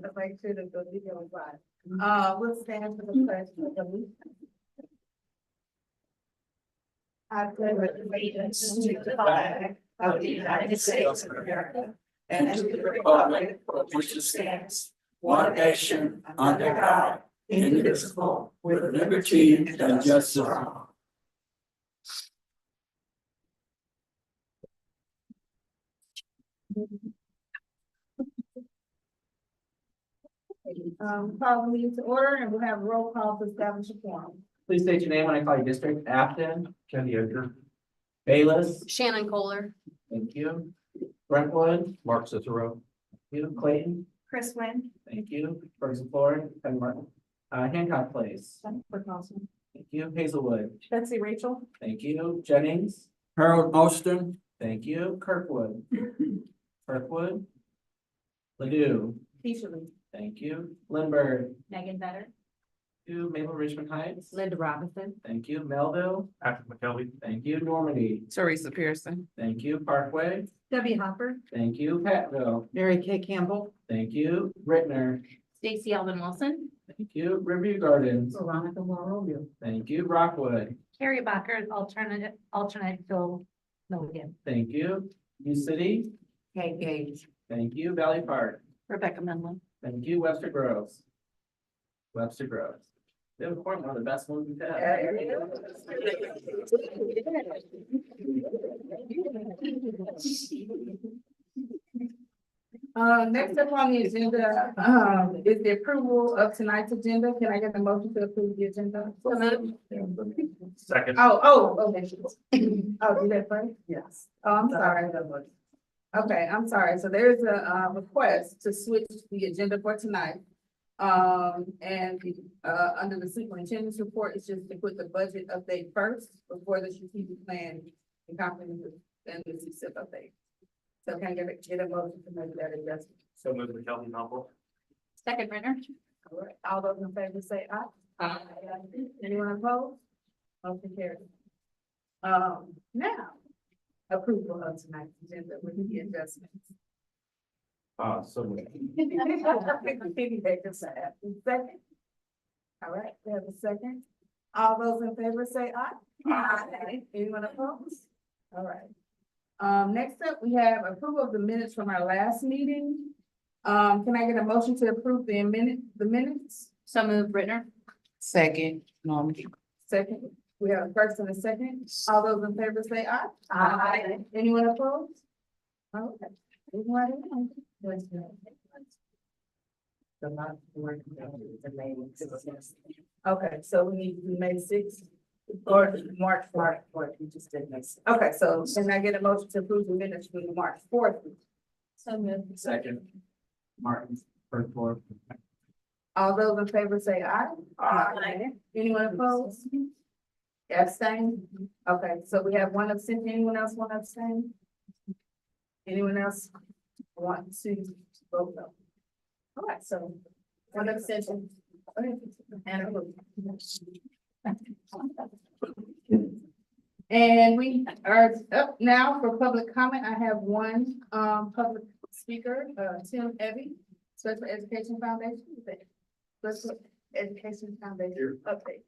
to make sure that the video is live. We'll stand for the pledge of allegiance. I pledge allegiance to the flag of the United States of America and to the republic for which it stands, one nation under God, indivisible, with liberty and justice for all. Call the meeting to order, and we'll have a roll call to establish a quorum. Please state your name when I call your district. Afton. Kennedy Oger. Bayless. Shannon Kohler. Thank you. Brentwood. Mark Cicero. Thank you. Clayton. Chris Wynn. Thank you. Ferguson Florida. Ken Martin. Hancock Place. Jennifer Carlson. Thank you. Hazelwood. Betsy Rachel. Thank you. Jennings. Harold Austin. Thank you. Kirkwood. Kirkwood. Ladue. Keisha Lee. Thank you. Lindbergh. Megan Better. Thank you. Maple Richmond Heights. Linda Robinson. Thank you. Melville. Patrick McKelvey. Thank you. Normandy. Teresa Pearson. Thank you. Parkway. Debbie Hopper. Thank you. Pattville. Mary Kay Campbell. Thank you. Rittner. Stacy Alvin Wilson. Thank you. Riverview Gardens. Veronica Morrow. Thank you. Rockwood. Carrie Bacher, alternate Phil Milligan. Thank you. New City. Kate Gage. Thank you. Valley Park. Rebecca Menlin. Thank you. Webster Groves. Webster Groves. They have one of the best ones we've had. Next up on the agenda, is the approval of tonight's agenda. Can I get a motion to approve the agenda? Second. Oh, do that first? Yes. Oh, I'm sorry. Okay, I'm sorry. So there's a request to switch the agenda for tonight. And under the superintendent's report, it's just to put the budget update first before the strategic plan and comprehensive and the CSIP update. So can I get a motion to make that adjustment? So moved McKelvey Humble. Second Renner. All right, all those in favor say aye. Aye. Anyone opposed? Motion carried. Now, approval of tonight's agenda with the adjustments. So moved. Second. All right, we have a second. All those in favor say aye. Aye. Anyone opposed? All right. Next up, we have approval of the minutes from our last meeting. Can I get a motion to approve the minutes? So moved, Brittner. Second, Normandy. Second, we have a first and a second. All those in favor say aye. Aye. Anyone opposed? Okay. Okay, so we need to do May 6th or March 4th. We just did May 6th. Okay, so can I get a motion to approve the minutes for the March 4th? So moved. Second. Martin. First floor. All those in favor say aye. Aye. Anyone opposed? Abstain? Okay, so we have one abstention. Anyone else want to abstain? Anyone else want to vote no? All right, so one abstention. And a vote. And we are up now for public comment. I have one public speaker, Tim Evie, Special Education Foundation. Special Education Foundation update.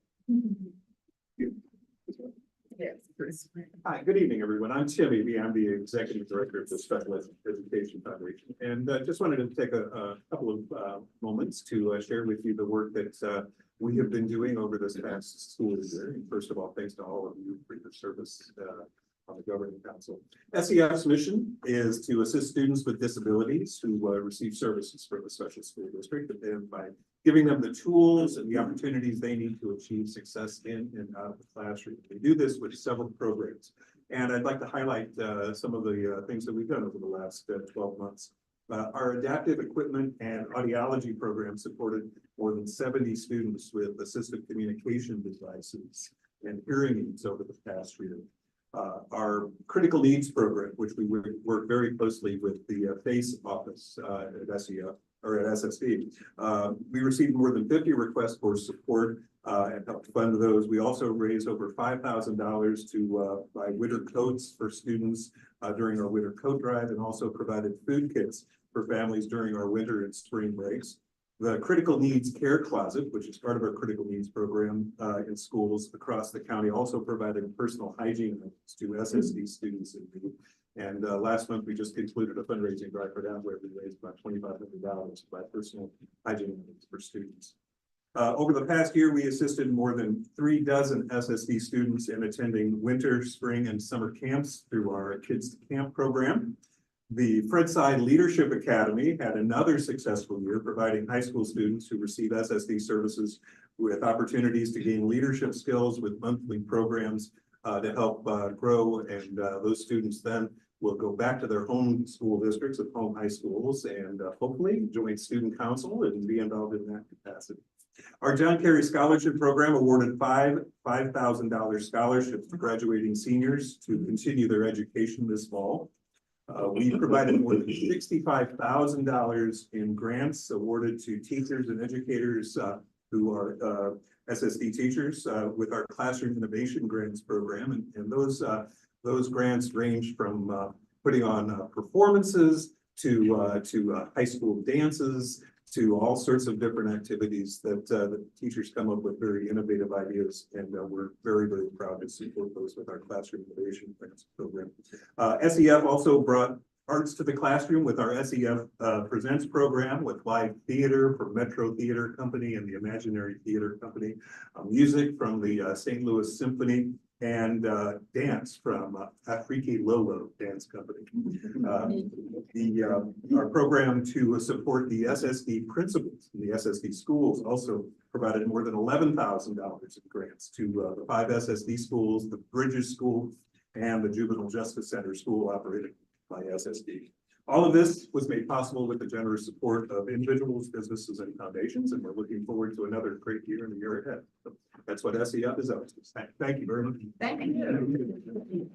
Yes. Hi, good evening, everyone. I'm Tim Eby. I'm the Executive Director of the Special Education Foundation. And just wanted to take a couple of moments to share with you the work that we have been doing over this past school year. And first of all, thanks to all of you for your service on the Governing Council. SEF's mission is to assist students with disabilities who receive services from the special school district, and by giving them the tools and the opportunities they need to achieve success in and out of the classroom. We do this with several programs. And I'd like to highlight some of the things that we've done over the last 12 months. Our adaptive equipment and audiology program supported more than 70 students with assistive communication devices and hearing aids over the past year. Our critical needs program, which we work very closely with the FACE office at SEF or at SSD. We received more than 50 requests for support and helped fund those. We also raised over $5,000 to buy winter coats for students during our winter coat drive, and also provided food kits for families during our winter and spring breaks. The Critical Needs Care Closet, which is part of our critical needs program in schools across the county, also providing personal hygiene items to SSD students in need. And last month, we just concluded a fundraising drive for that, where we raised about $2,500 to buy personal hygiene items for students. Over the past year, we assisted more than 36 SSD students in attending winter, spring, and summer camps through our Kids to Camp program. The Fredside Leadership Academy had another successful year, providing high school students who receive SSD services with opportunities to gain leadership skills with monthly programs to help grow. And those students then will go back to their home school districts of home high schools and hopefully join student council and be involved in that capacity. Our John Kerry Scholarship Program awarded $5,000 scholarships to graduating seniors to continue their education this fall. We provided more than $65,000 in grants awarded to teachers and educators who are SSD teachers with our Classroom Innovation Grants program. And those grants range from putting on performances to high school dances, to all sorts of different activities that the teachers come up with very innovative ideas. And we're very, very proud to support those with our Classroom Innovation Grants program. SEF also brought arts to the classroom with our SEF Presents program with live theater from Metro Theater Company and the Imaginary Theater Company, music from the St. Louis Symphony, and dance from Afrique Lolo Dance Company. Our program to support the SSD principals in the SSD schools also provided more than $11,000 in grants to the 5 SSD schools, the Bridges School, and the Juvenile Justice Center school operated by SSD. All of this was made possible with the generous support of individuals, businesses, and foundations, and we're looking forward to another great year in the year ahead. So that's what SEF is up to. Thank you very much. Thank you.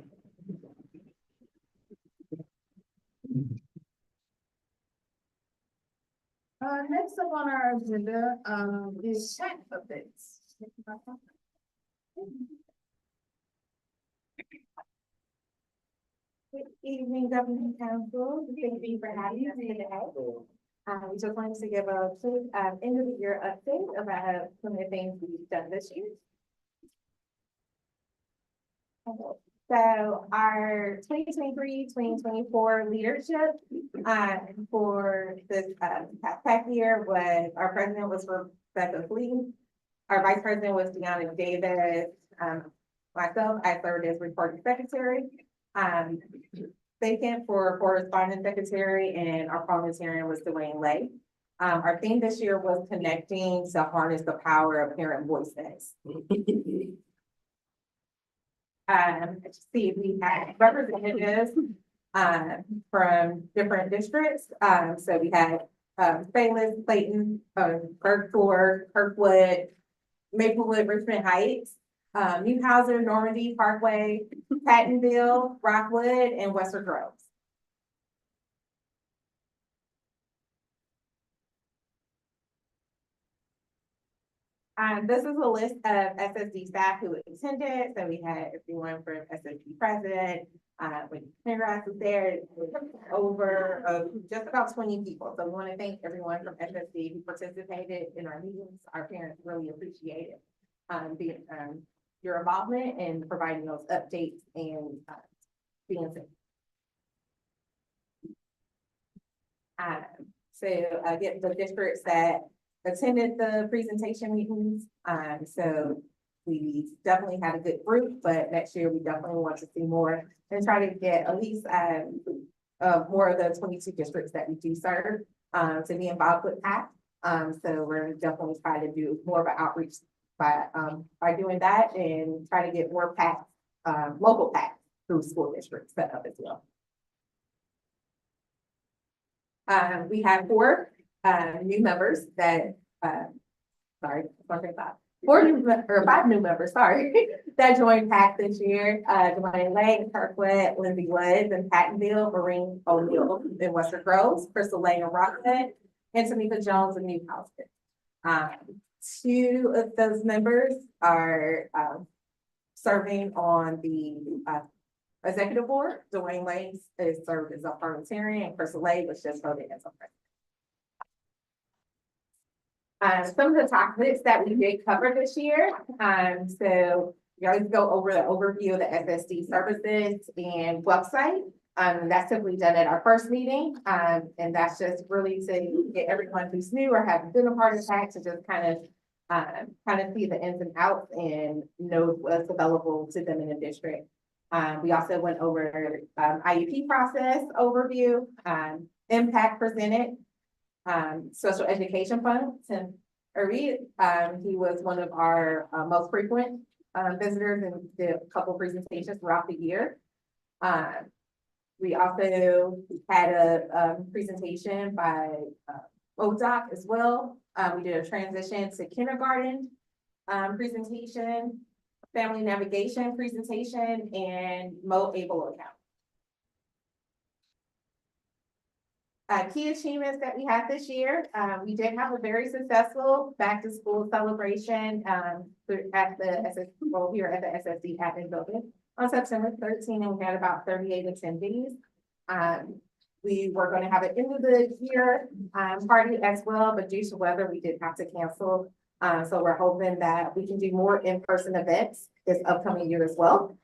Next up on our agenda, is chat updates. Good evening, Government Council. Thank you for having us today. We just wanted to give a quick end of the year update about some of the things we've done this year. So our 2023-2024 leadership for this past year was, our president was Rebecca Fleeting, our vice president was Deanna Davis, myself, I served as recording secretary. Vacant for correspondence secretary, and our parliamentarian was Dwayne Lay. Our theme this year was connecting to harness the power of parent voices. See, we had representatives from different districts. So we had Bayless, Clayton, Kirkwood, Maplewood, Richmond Heights, Newhouser, Normandy, Parkway, Pattonville, Rockwood, and Western Groves. This is a list of SSD staff who attended. So we had everyone from SSD president, when Penrose was there, over just about 20 people. So we want to thank everyone from SSD who participated in our meetings. Our parents really appreciate it. Your involvement in providing those updates and being safe. Get the districts that attended the presentation meetings. So we definitely had a good group, but next year we definitely want to see more and try to get at least more of the 22 districts that we do serve to be involved with PAC. So we're definitely trying to do more of an outreach by doing that and try to get more PACs, local PACs through school districts set up as well. We have 4 new members that, 5 new members, that joined PAC this year. Dwayne Lake, Kirkwood, Lindsay Woods, and Pattonville, Maureen O'Neill in Western Groves, Crystal Lane and Rockwood, and Tamika Jones in Newhouser. 2 of those members are serving on the executive board. Dwayne Lane is served as a parliamentarian, and Chris Lay was just voted as a president. Some of the topics that we did cover this year, so we always go over the overview of the SSD services and website. That's typically done at our first meeting, and that's just really to get everyone who's new or hasn't been a part of PAC to just kind of see the ins and outs and know what's available to them in the district. We also went over IEP process overview, impact presented, special education fund. Tim Reed, he was one of our most frequent visitors and did a couple presentations throughout the year. We also had a presentation by ODOC as well. We did a transition to kindergarten presentation, family navigation presentation, and Able account. Key achievements that we had this year, we did have a very successful back to school celebration at the here at the SSD admin building on September 13, and we had about 38 attendees. We were going to have an end of the year party as well, but due to weather, we did have to cancel. So we're hoping that we can do more in-person events this upcoming year as well.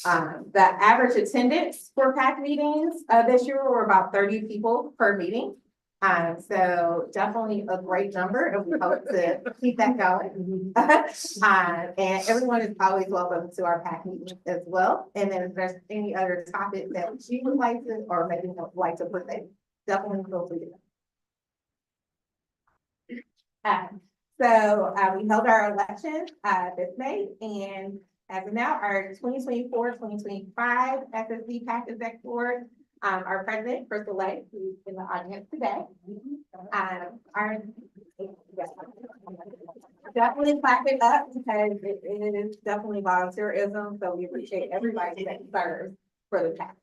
The average attendance for PAC meetings this year were about 30 people per meeting. So definitely a great number, and we hope to keep that going. And everyone is always welcome to our PAC meetings as well. And then if there's any other topic that you would like to, or maybe would like to present, definitely feel free to. So we held our election this May, and as of now, our 2024-2025 SSD PAC Exec Board, our president, Chris Lay, who's in the audience today. Definitely clap it up because it is definitely volunteerism, so we appreciate everybody that serves for the PAC.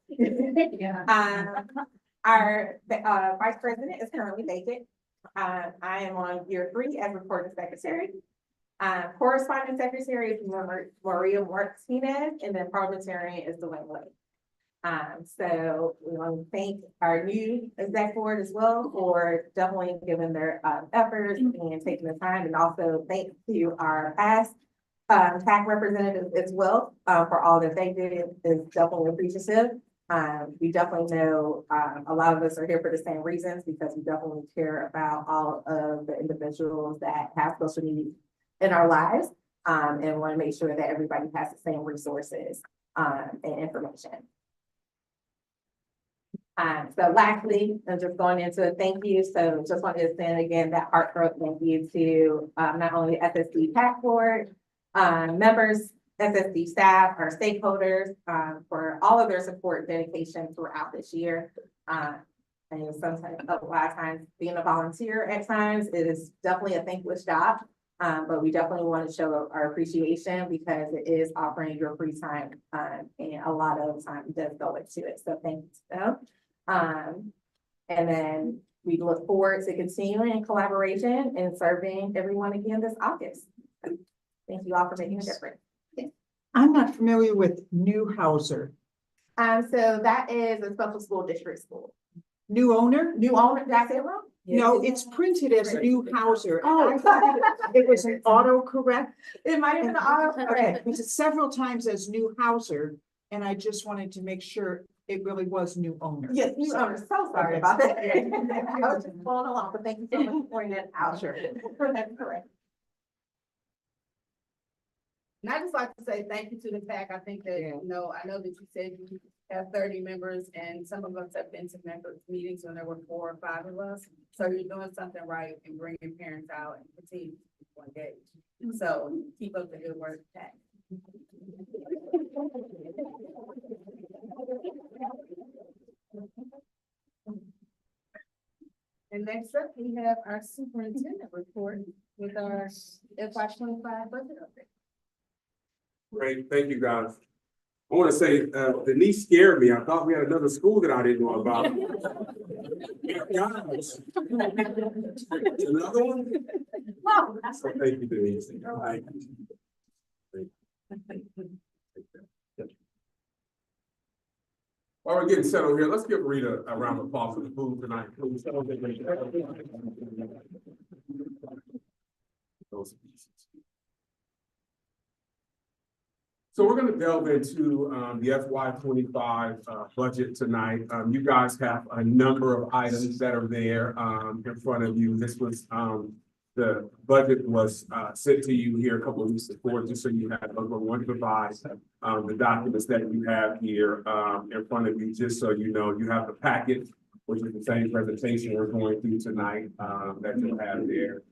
Our vice president is currently vacant. I am on year 3 as recording secretary. Corresponding secretary is Maria Martinez, and then parliamentarian is Dwayne Lane. So we want to thank our new exec board as well for definitely giving their efforts and taking the time, and also thank to our past PAC representatives as well for all that they did is definitely appreciative. We definitely know a lot of us are here for the same reasons because we definitely care about all of the individuals that have special needs in our lives, and want to make sure that everybody has the same resources and information. So lastly, I'm just going into a thank you. So just wanted to send again that heartfelt thank you to not only SSD PAC board members, SSD staff, our stakeholders for all of their support and dedication throughout this year. And sometimes, a lot of times, being a volunteer at times, it is definitely a thankless job. But we definitely want to show our appreciation because it is offering your free time, and a lot of time does go into it. So thank you to them. And then we look forward to continuing in collaboration and serving everyone again this August. Thank you all for making a difference. I'm not familiar with Newhouser. So that is a special school district school. New owner? New owner, did I say it wrong? No, it's printed as Newhouser. Oh. I thought it was an autocorrect. It might have been an auto. Okay, because several times as Newhouser, and I just wanted to make sure it really was new owner. Yes, new owner. So sorry about that. I was just following along, but thank you so much for pointing that out. Sure. That's correct. And I just like to say thank you to the PAC. I think that, you know, I know that you said you have 30 members and some of us have been to members meetings when there were 4 or 5 of us. So you're doing something right and bringing parents out and continue to keep people engaged. So keep up the good work, PAC. And next up, we have our superintendent report with our FY25 budget update. Great, thank you, guys. I want to say, Denise scared me. I thought we had another school that I didn't know about. Gosh. Another one? So thank you, Denise. Thank you. While we're getting settled here, let's give Rita a round of applause for the food tonight. Please. Those pieces. So we're gonna delve into the FY 25 budget tonight. You guys have a number of items that are there in front of you. This was the budget was sent to you here a couple of weeks before, just so you have one to provide the documents that you have here in front of you, just so you know. You have the packet, which is the same presentation we're going through tonight that you'll have there.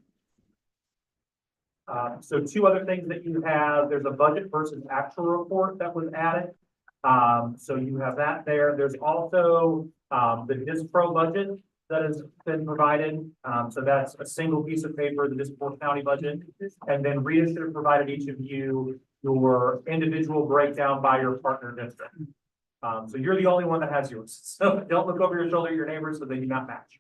So two other things that you have, there's a budget versus actual report that was added. So you have that there. There's also the DISPRO budget that has been provided. So that's a single piece of paper, the DISPRO County budget. And then Rita should have provided each of you your individual breakdown by your partner district. So you're the only one that has yours. So don't look over your shoulder at your neighbors so they do not match.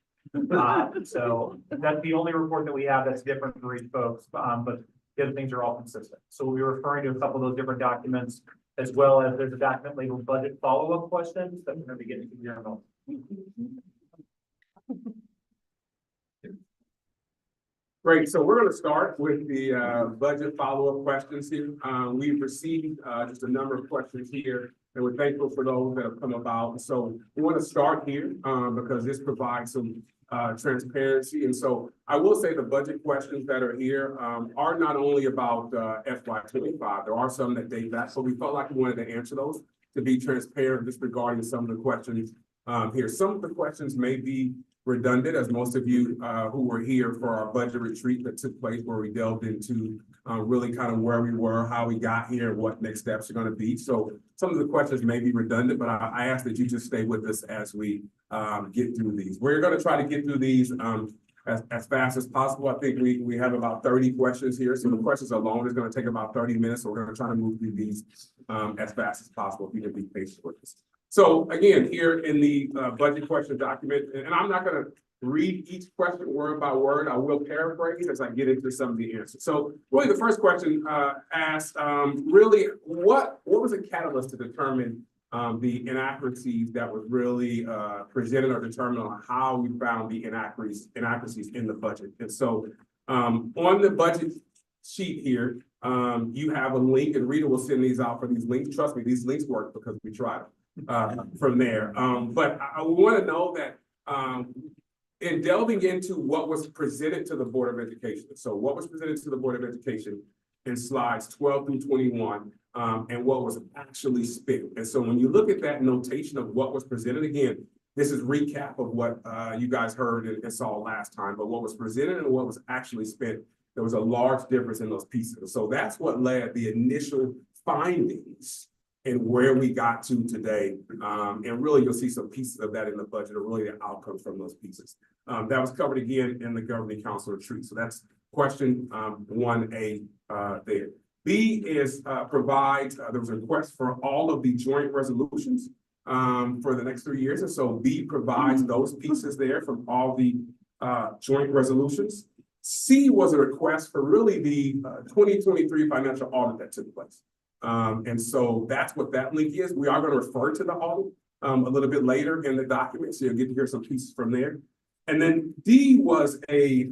So that's the only report that we have that's different for each folks, but the other things are all consistent. So we'll be referring to a couple of those different documents, as well as there's a document labeled budget follow-up questions that we're going to be getting to here in a moment. Great, so we're gonna start with the budget follow-up questions here. We've received just a number of questions here, and we're thankful for those that have come about. So we want to start here because this provides some transparency. And so I will say the budget questions that are here are not only about FY 25. There are some that date back, so we felt like we wanted to answer those to be transparent just regarding some of the questions here. Some of the questions may be redundant, as most of you who were here for our budget retreat that took place, where we delved into really kind of where we were, how we got here, and what next steps are going to be. So some of the questions may be redundant, but I ask that you just stay with us as we get through these. We're going to try to get through these as fast as possible. I think we have about 30 questions here. So the questions alone is going to take about 30 minutes. So we're going to try to move through these as fast as possible, if you can be patient with us. So again, here in the budget question document, and I'm not going to read each question word by word. I will paraphrase as I get into some of the answers. So really the first question asked, really, what was a catalyst to determine the inaccuracies that was really presented or determined on how we found the inaccuracies in the budget? And so on the budget sheet here, you have a link, and Rita will send these out for these links. Trust me, these links work because we tried them. From there. But I want to know that in delving into what was presented to the Board of Education. So what was presented to the Board of Education in slides 12 through 21 and what was actually spent. And so when you look at that notation of what was presented, again, this is recap of what you guys heard and saw last time, but what was presented and what was actually spent, there was a large difference in those pieces. So that's what led the initial findings and where we got to today. And really, you'll see some pieces of that in the budget, or really the outcomes from those pieces. That was covered again in the Governing Council retreat. So that's question 1A there. B is provides, there was a request for all of the joint resolutions for the next 3 years. And so B provides those pieces there from all the joint resolutions. C was a request for really the 2023 financial audit that took place. And so that's what that link is. We are going to refer to the audit a little bit later in the document, so you'll get to hear some pieces from there. And then D was a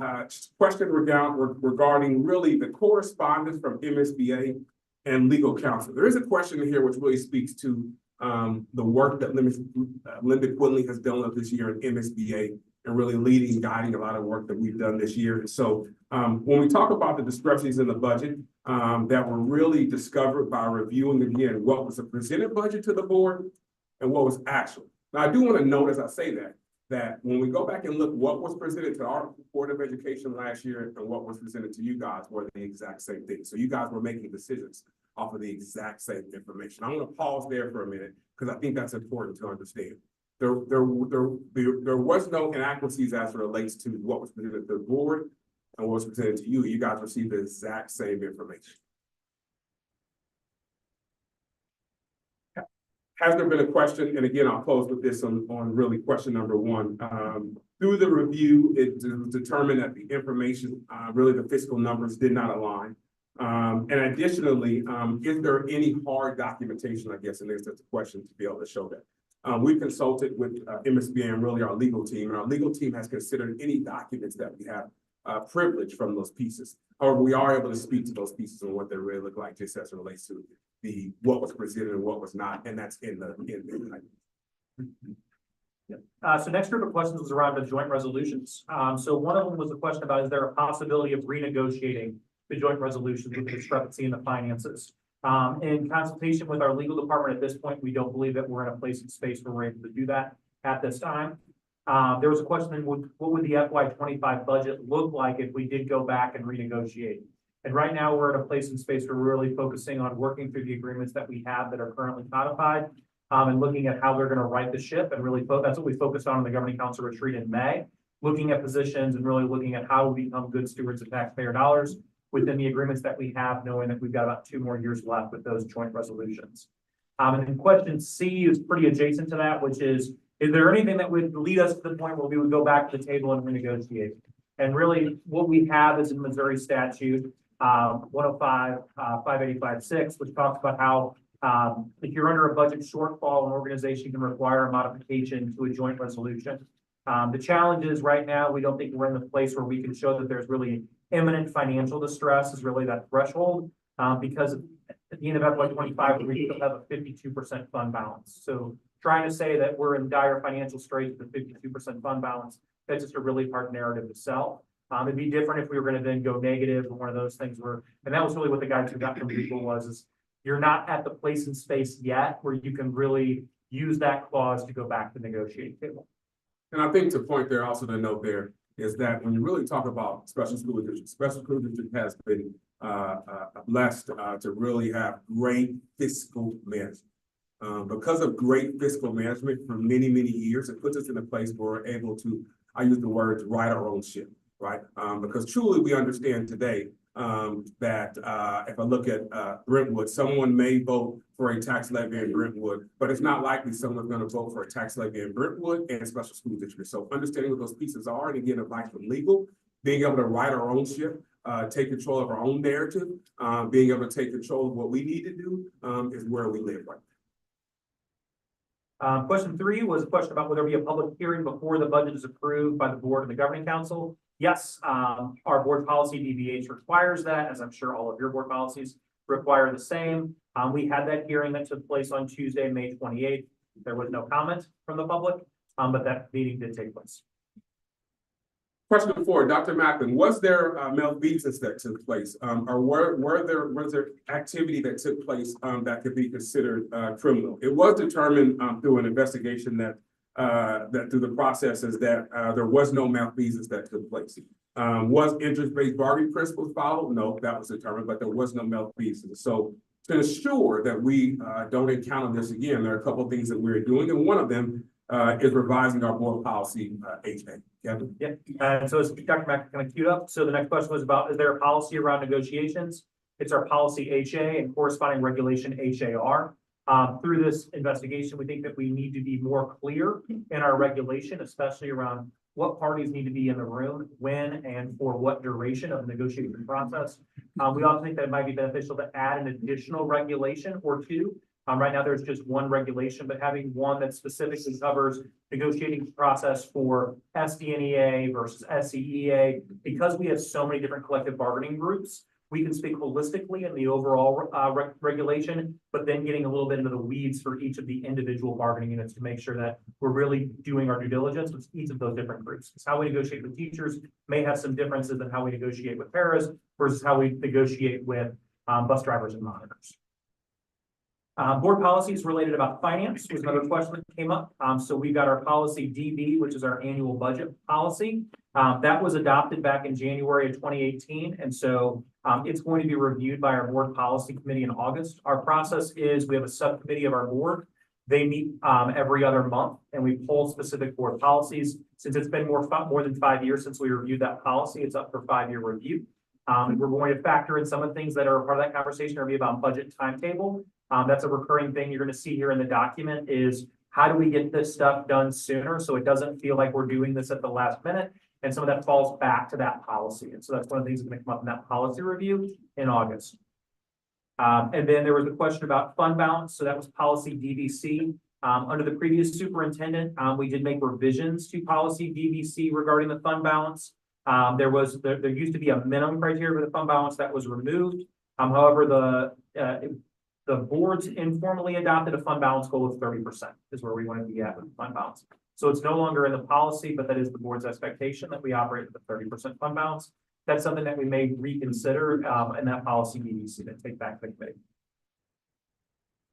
question regarding really the correspondence from MSBA and legal counsel. There is a question here which really speaks to the work that Linda Quinley has done this year in MSBA and really leading, guiding a lot of work that we've done this year. And so when we talk about the discrepancies in the budget that were really discovered by reviewing again what was a presented budget to the board and what was actual. Now, I do want to note as I say that when we go back and look what was presented to our Board of Education last year and what was presented to you guys were the exact same thing. So you guys were making decisions off of the exact same information. I'm going to pause there for a minute because I think that's important to understand. There was no inaccuracies as it relates to what was presented to the board and what was presented to you. You guys received the exact same information. Has there been a question? And again, I'll close with this on really question number 1. Through the review, it was determined that the information, really the fiscal numbers did not align. And additionally, is there any hard documentation, I guess, and there's a question to be able to show that. We consulted with MSBA and really our legal team, and our legal team has considered any documents that we have privilege from those pieces. However, we are able to speak to those pieces and what they really look like just as it relates to what was presented and what was not, and that's in the. So next group of questions was around the joint resolutions. So one of them was a question about, is there a possibility of renegotiating the joint resolutions with the discrepancy in the finances? In consultation with our legal department at this point, we don't believe that we're in a place and space where we're able to do that at this time. There was a question, what would the FY25 budget look like if we did go back and renegotiate? And right now we're in a place and space where we're really focusing on working through the agreements that we have that are currently codified, and looking at how we're going to right the ship, and really that's what we focused on in the governing council retreat in May, looking at positions and really looking at how we become good stewards of taxpayer dollars within the agreements that we have, knowing that we've got about 2 more years left with those joint resolutions. And then question C is pretty adjacent to that, which is there anything that would lead us to the point where we would go back to the table and renegotiate? And really what we have is in Missouri statute 105, 585-6, which talks about how if you're under a budget shortfall, an organization can require a modification to a joint resolution. The challenge is right now, we don't think we're in the place where we can show that there's really imminent financial distress is really that threshold, because at the end of FY25, we still have a 52% fund balance. So trying to say that we're in dire financial straits with a 52% fund balance, that's just a really hard narrative to sell. It'd be different if we were going to then go negative, and one of those things were, and that was really what the guidance we got from legal was, is you're not at the place and space yet where you can really use that clause to go back to the negotiating table. And I think to point there, also to note there, is that when you really talk about special school districts has been blessed to really have great fiscal management. Because of great fiscal management for many, many years, it puts us in a place where we're able to, I use the words, ride our own ship, right? Because truly we understand today that if I look at Brentwood, someone may vote for a tax levy in Brentwood, but it's not likely someone's going to vote for a tax levy in Brentwood and special school district. So understanding what those pieces are, and again, advice from legal, being able to ride our own ship, take control of our own narrative, being able to take control of what we need to do is where we live right now. Question 3 was a question about whether there be a public hearing before the budget is approved by the board and the governing council. Yes, our board policy DBH requires that, as I'm sure all of your board policies require the same. We had that hearing that took place on Tuesday, May 28th. There was no comment from the public, but that meeting did take place. Question 4, Dr. Macklin, was there malfeasance that took place, or was there activity that took place that could be considered criminal? It was determined through an investigation that through the processes that there was no malfeasance that took place. Was interest-based bargaining principles followed? No, that was determined, but there was no malfeasance. So to ensure that we don't encounter this again, there are a couple of things that we're doing, and one of them is revising our board policy HA. Kevin? Yeah, and so as Dr. Mack kind of queued up, so the next question was about, is there a policy around negotiations? It's our policy HA and corresponding regulation HAR. Through this investigation, we think that we need to be more clear in our regulation, especially around what parties need to be in the room, when, and for what duration of the negotiation process. We also think that it might be beneficial to add an additional regulation or two. Right now, there's just one regulation, but having one that specifically covers negotiating process for SDNEA versus SCEA, because we have so many different collective bargaining groups, we can speak holistically in the overall regulation, but then getting a little bit into the weeds for each of the individual bargaining units to make sure that we're really doing our due diligence with each of those different groups. Because how we negotiate with teachers may have some differences than how we negotiate with paras versus how we negotiate with bus drivers and monitors. Board policies related about finance was another question that came up. So we've got our policy DB, which is our annual budget policy. That was adopted back in January of 2018. And so it's going to be reviewed by our board policy committee in August. Our process is we have a subcommittee of our board. They meet every other month, and we pull specific board policies. Since it's been more than 5 years since we reviewed that policy, it's up for 5-year review. We're going to factor in some of the things that are part of that conversation or be about budget timetable. That's a recurring thing you're going to see here in the document is how do we get this stuff done sooner so it doesn't feel like we're doing this at the last minute. And some of that falls back to that policy. And so that's one of the things that's going to come up in that policy review in August. And then there was a question about fund balance. So that was policy DVC. Under the previous superintendent, we did make revisions to policy DVC regarding the fund balance. There used to be a minimum criteria for the fund balance that was removed. However, the boards informally adopted a fund balance goal of 30% is where we wanted to be at with the fund balance. So it's no longer in the policy, but that is the board's expectation that we operate with a 30% fund balance. That's something that we may reconsider in that policy DVC to take back to the committee.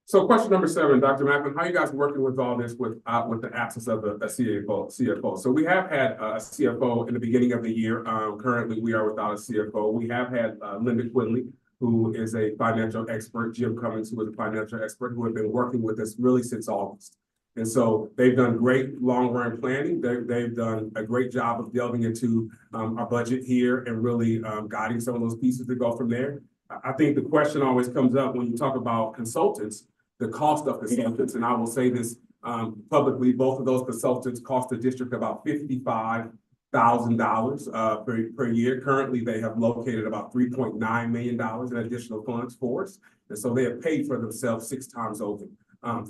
So question number 7, Dr. Macklin, how are you guys working with all this with the absence of a CFO? So we have had a CFO in the beginning of the year. Currently, we are without a CFO. We have had Linda Quinley, who is a financial expert, Jim Cummings, who is a financial expert, who have been working with us really since August. And so they've done great long-run planning. They've done a great job of delving into our budget here and really guiding some of those pieces to go from there. I think the question always comes up when you talk about consultants, the cost of consultants, and I will say this publicly, both of those consultants cost the district about $55,000 per year. Currently, they have located about $3.9 million in additional funds for us. And so they have paid for themselves 6 times over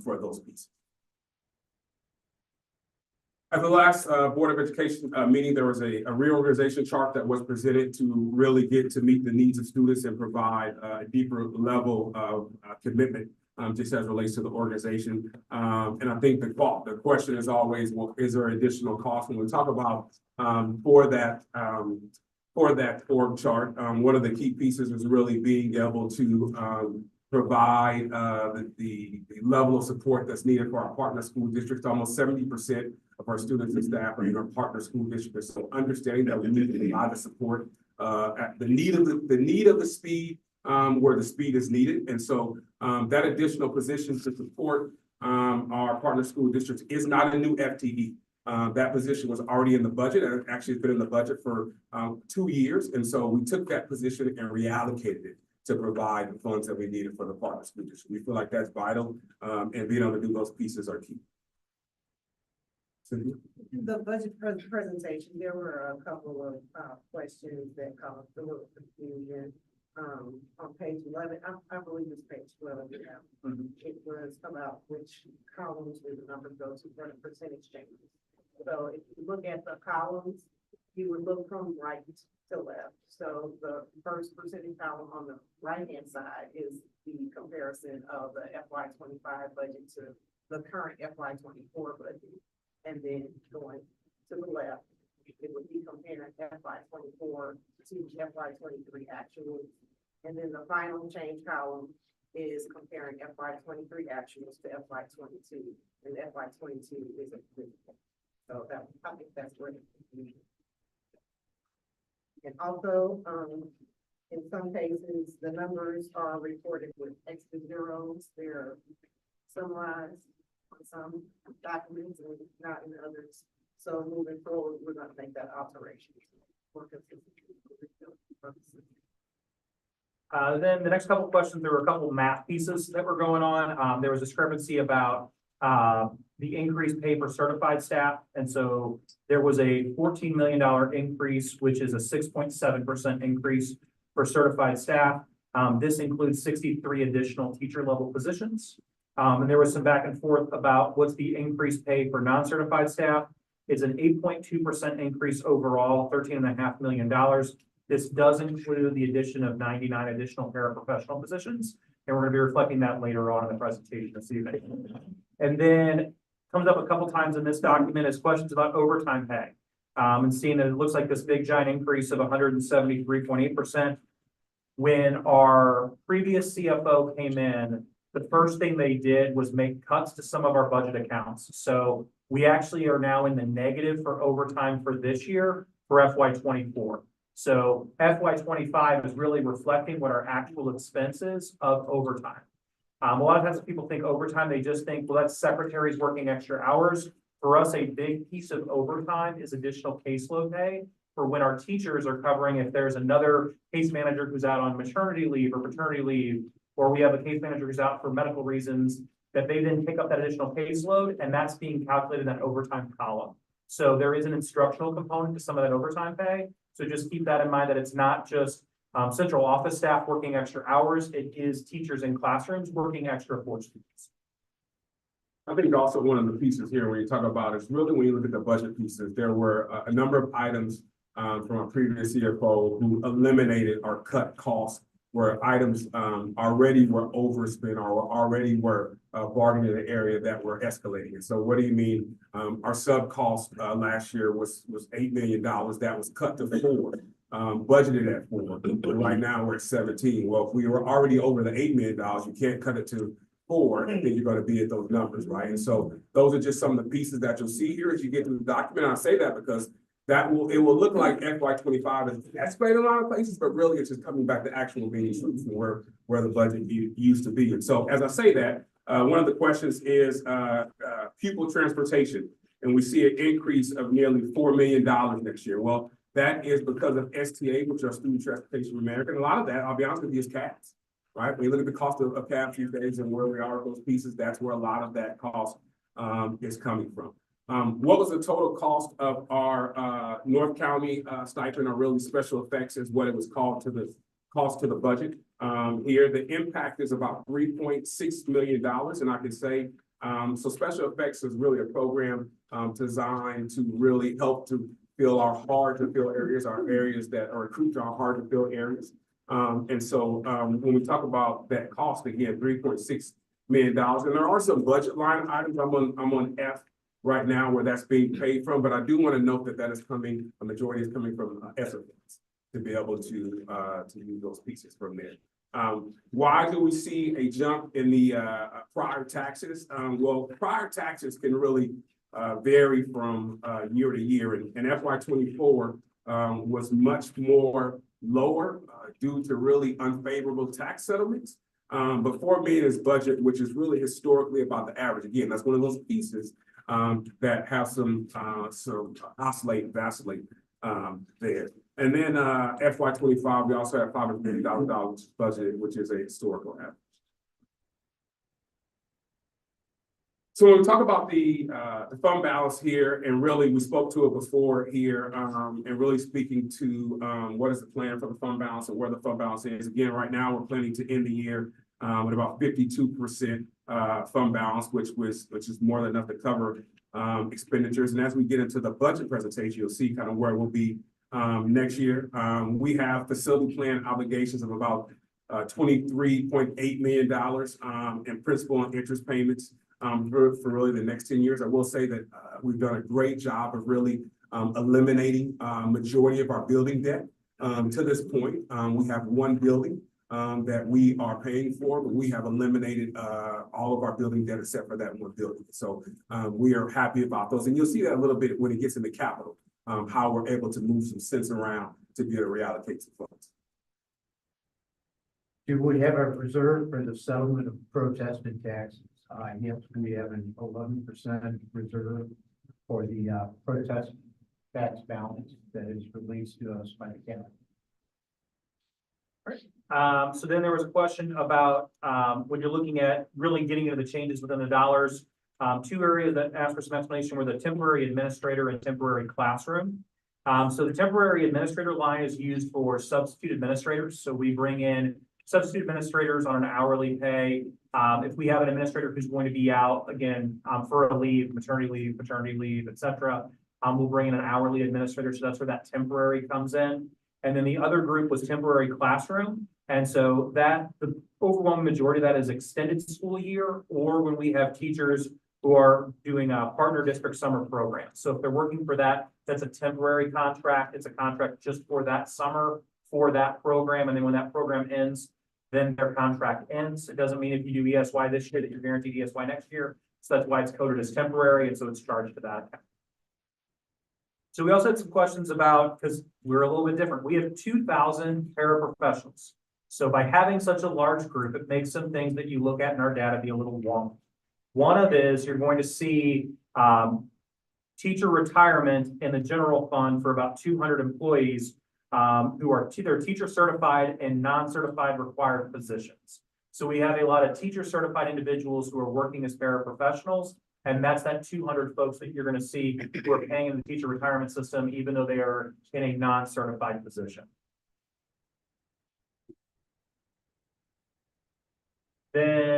for those pieces. At the last Board of Education meeting, there was a reorganization chart that was presented to really get to meet the needs of students and provide a deeper level of commitment just as it relates to the organization. And I think the question is always, well, is there additional cost? When we talk about for that org chart, one of the key pieces is really being able to provide the level of support that's needed for our partner school districts. Almost 70% of our students and staff are in our partner school districts. So understanding that we need to provide the support at the need of the speed where the speed is needed. And so that additional position to support our partner school districts is not a new FTE. That position was already in the budget, and actually it's been in the budget for 2 years. And so we took that position and reallocated it to provide the funds that we needed for the partner school district. We feel like that's vital, and being able to do those pieces are key. Cynthia? In the budget presentation, there were a couple of questions that caused a little confusion. On page 11, I believe it's page 12. Yeah. It was about which columns do the numbers go to for the percentage changes. So if you look at the columns, you would look from right to left. So the first percentage column on the right-hand side is the comparison of the FY25 budget to the current FY24 budget. And then going to the left, it would be comparing FY24 to FY23 actuals. And then the final change column is comparing FY23 actuals to FY22, and FY22 is a so that I think that's where the confusion. And also, in some cases, the numbers are reported with extra zeros. They're summarized on some documents and not in others. So moving forward, we're going to make that alteration for consistency purposes. Then the next couple of questions, there were a couple of math pieces that were going on. There was discrepancy about the increased pay for certified staff. And so there was a $14 million increase, which is a 6.7% increase for certified staff. This includes 63 additional teacher level positions. And there was some back and forth about what's the increased pay for non-certified staff. It's an 8.2% increase overall, $13.5 million. This does include the addition of 99 additional paraprofessional positions, and we're going to be reflecting that later on in the presentation this evening. And then comes up a couple times in this document is questions about overtime pay. And seeing that it looks like this big giant increase of 173.8%. When our previous CFO came in, the first thing they did was make cuts to some of our budget accounts. So we actually are now in the negative for overtime for this year for FY24. So FY25 is really reflecting what our actual expenses of overtime. A lot of times people think overtime, they just think, well, that's secretaries working extra hours. For us, a big piece of overtime is additional caseload pay for when our teachers are covering if there's another case manager who's out on maternity leave or paternity leave, or we have a case manager who's out for medical reasons, that they then pick up that additional caseload, and that's being calculated in that overtime column. So there is an instructional component to some of that overtime pay. So just keep that in mind that it's not just central office staff working extra hours. It is teachers in classrooms working extra for students. I think also one of the pieces here, when you talk about, is really when you look at the budget pieces, there were a number of items from a previous CFO who eliminated or cut costs where items already were overspent or already were bargaining in an area that were escalating. And so what do you mean? Our sub cost last year was $8 million. That was cut to 4, budgeted at 4. But right now we're at 17. Well, if we were already over the $8 million, you can't cut it to 4, and then you're going to be at those numbers, right? And so those are just some of the pieces that you'll see here as you get through the document. And I say that because it will look like FY25 is escalating a lot of places, but really it's just coming back to actual being from where the budget used to be. And so as I say that, one of the questions is pupil transportation, and we see an increase of nearly $4 million next year. Well, that is because of STA, which are Student Transportation of America. And a lot of that, I'll be honest with you, is cabs, right? When you look at the cost of cabs these days and where we are with those pieces, that's where a lot of that cost is coming from. What was the total cost of our North County stipend, or really special effects is what it was called to the cost to the budget. Here, the impact is about $3.6 million. And I can say, so special effects is really a program designed to really help to fill our hard to fill areas, our areas that are recruit our hard to fill areas. And so when we talk about that cost, again, $3.6 million, and there are some budget line items. I'm on F right now where that's being paid from, but I do want to note that that is coming, a majority is coming from ESSER funds to be able to use those pieces from there. Why do we see a jump in the prior taxes? Well, prior taxes can really vary from year to year, and FY24 was much more lower due to really unfavorable tax settlements. But $4 million is budget, which is really historically about the average. Again, that's one of those pieces that have some vacillate there. And then FY25, we also have $500 million budgeted, which is a historical average. So when we talk about the fund balance here, and really we spoke to it before here, and really speaking to what is the plan for the fund balance and where the fund balance is. Again, right now we're planning to end the year with about 52% fund balance, which is more than enough to cover expenditures. And as we get into the budget presentation, you'll see kind of where we'll be next year. We have facility plan obligations of about $23.8 million in principal and interest payments for really the next 10 years. I will say that we've done a great job of really eliminating majority of our building debt. To this point, we have one building that we are paying for, but we have eliminated all of our building debt except for that one building. So we are happy about those. And you'll see that a little bit when it gets into capital, how we're able to move some sense around to be able to reallocate some funds. Do we have a reserve for the settlement of protested taxes? Yes, we have an 11% reserve for the protest tax balance that is released to us by the county. So then there was a question about when you're looking at really getting into the changes within the dollars. 2 areas that asked for some explanation were the temporary administrator and temporary classroom. So the temporary administrator line is used for substitute administrators. So we bring in substitute administrators on an hourly pay. If we have an administrator who's going to be out again for a leave, maternity leave, paternity leave, etc., we'll bring in an hourly administrator. So that's where that temporary comes in. And then the other group was temporary classroom. And so that the overwhelming majority of that is extended school year, or when we have teachers who are doing a partner district summer program. So if they're working for that, that's a temporary contract. It's a contract just for that summer for that program. And then when that program ends, then their contract ends. It doesn't mean if you do ESY this year that you're guaranteed ESY next year. So that's why it's coded as temporary. And so it's charged to that account. So we also had some questions about, because we're a little bit different. We have 2,000 paraprofessionals. So by having such a large group, it makes some things that you look at in our data be a little wonky. One of it is you're going to see teacher retirement in the general fund for about 200 employees who are either teacher certified and non-certified required positions. So we have a lot of teacher certified individuals who are working as paraprofessionals, and that's that 200 folks that you're going to see who are paying in the teacher retirement system, even though they are in a non-certified position. Then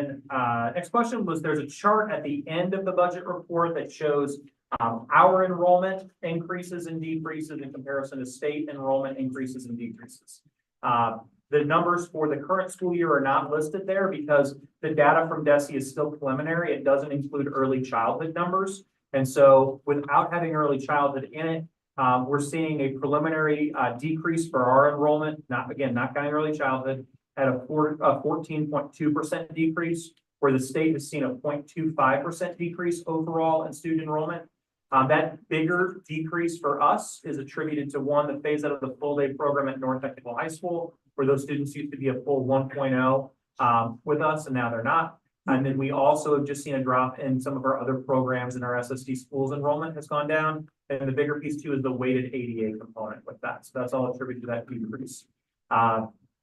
next question was, there's a chart at the end of the budget report that shows our enrollment increases and decreases in comparison to state enrollment increases and decreases. The numbers for the current school year are not listed there because the data from DESE is still preliminary. It doesn't include early childhood numbers. And so without having early childhood in it, we're seeing a preliminary decrease for our enrollment, not counting early childhood, at a 14.2% decrease, where the state has seen a 0.25% decrease overall in student enrollment. That bigger decrease for us is attributed to one, the phase out of the full day program at North Technical High School, where those students used to be a full 1.0 with us, and now they're not. And then we also have just seen a drop in some of our other programs, and our SSD schools enrollment has gone down. And the bigger piece too is the weighted ADA component with that. So that's all attributed to that decrease.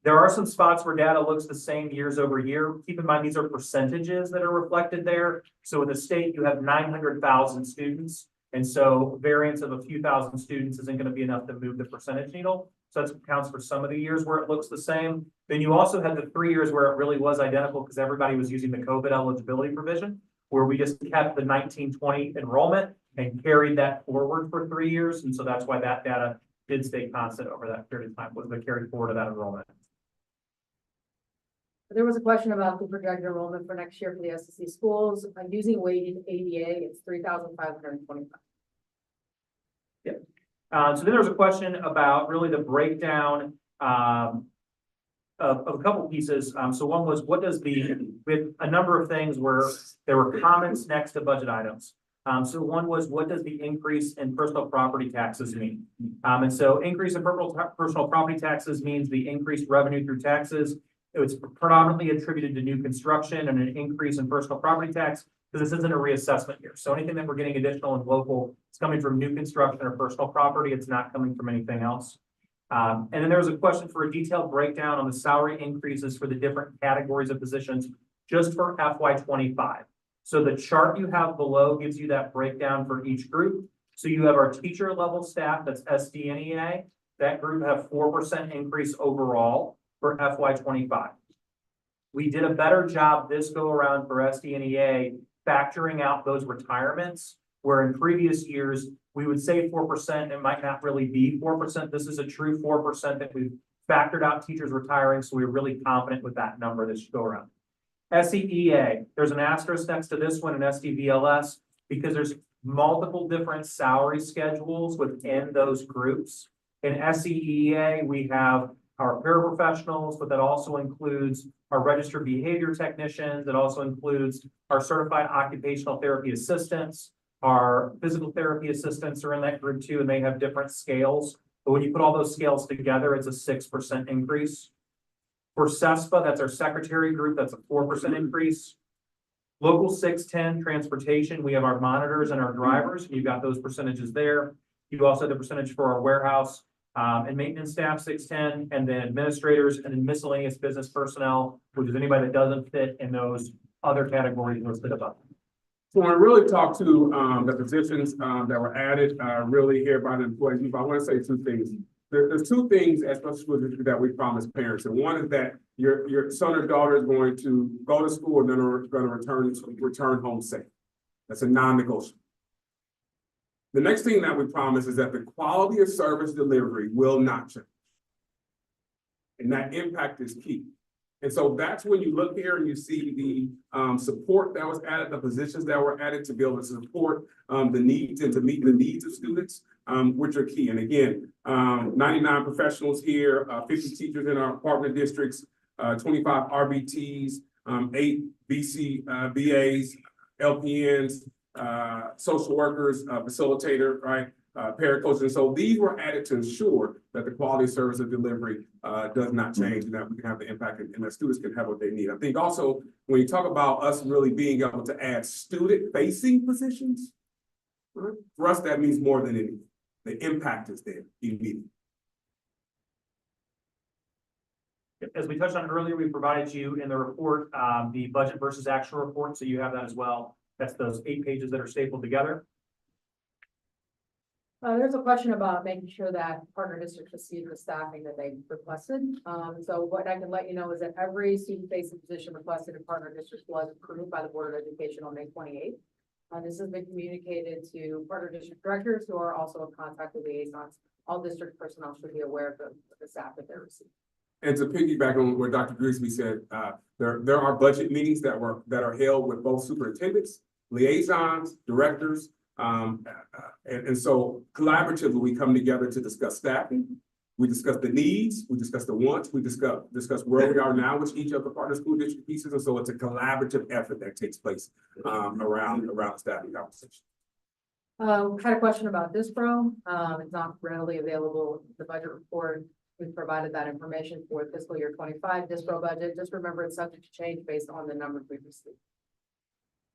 There are some spots where data looks the same years over year. Keep in mind, these are percentages that are reflected there. So in the state, you have 900,000 students. And so variance of a few thousand students isn't going to be enough to move the percentage needle. So that accounts for some of the years where it looks the same. Then you also had the 3 years where it really was identical because everybody was using the COVID eligibility provision, where we just kept the 1920 enrollment and carried that forward for 3 years. And so that's why that data did stay constant over that period of time, was the carry forward of that enrollment. There was a question about the projected enrollment for next year for the SSC schools. Using weighted ADA, it's 3,525. So then there was a question about really the breakdown of a couple pieces. So one was, what does with a number of things where there were comments next to budget items. So one was, what does the increase in personal property taxes mean? And so increase in personal property taxes means the increased revenue through taxes. It's predominantly attributed to new construction and an increase in personal property tax, because this isn't a reassessment year. So anything that we're getting additional and local, it's coming from new construction or personal property. It's not coming from anything else. And then there was a question for a detailed breakdown on the salary increases for the different categories of positions just for FY25. So the chart you have below gives you that breakdown for each group. So you have our teacher level staff, that's SD and EA. That group have 4% increase overall for FY25. We did a better job this go around for SD and EA factoring out those retirements, where in previous years, we would say 4%, it might not really be 4%. This is a true 4% that we've factored out teachers retiring, so we're really confident with that number this go around. SEEA, there's an asterisk next to this one in SDVLS because there's multiple different salary schedules within those groups. In SEEA, we have our paraprofessionals, but that also includes our registered behavior technicians. It also includes our certified occupational therapy assistants. Our physical therapy assistants are in that group too, and they have different scales. But when you put all those scales together, it's a 6% increase. For CESPA, that's our secretary group, that's a 4% increase. Local 610 transportation, we have our monitors and our drivers. You've got those percentages there. You also have the percentage for our warehouse and maintenance staff, 610, and then administrators, and then miscellaneous business personnel, which is anybody that doesn't fit in those other categories listed above. So when we really talk to the positions that were added really here by the employees, I want to say two things. There's two things as special school district that we promise parents. And one is that your son or daughter is going to go to school and then are going to return home safe. That's a non-negotiable. The next thing that we promise is that the quality of service delivery will not change. And that impact is key. And so that's when you look here and you see the support that was added, the positions that were added to be able to support the needs and to meet the needs of students, which are key. And again, 99 professionals here, 50 teachers in our partner districts, 25 RBTs, 8 BC BAs, LPNs, social workers, facilitator, right? Paracoaches. And so these were added to ensure that the quality of service of delivery does not change and that we can have the impact and that students can have what they need. I think also when you talk about us really being able to add student-facing positions, right? For us, that means more than anything. The impact is there immediately. As we touched on earlier, we provided you in the report the budget versus actual report, so you have that as well. That's those 8 pages that are stapled together. There's a question about making sure that partner districts receive the staffing that they requested. So what I can let you know is that every student-facing position requested in partner districts was approved by the Board of Education on May 28th. This has been communicated to partner district directors who are also in contact with liaisons. All district personnel should be aware of the staff that they're receiving. And to piggyback on what Dr. Grigsby said, there are budget meetings that are held with both superintendents, liaisons, directors. And so collaboratively, we come together to discuss staffing. We discuss the needs, we discuss the wants, we discuss where we are now with each of the partner school district pieces. And so it's a collaborative effort that takes place around staffing conversation. Had a question about Dispro. It's not readily available in the budget report. We've provided that information for fiscal year 25 Dispro budget. Just remember it's subject to change based on the numbers we've received.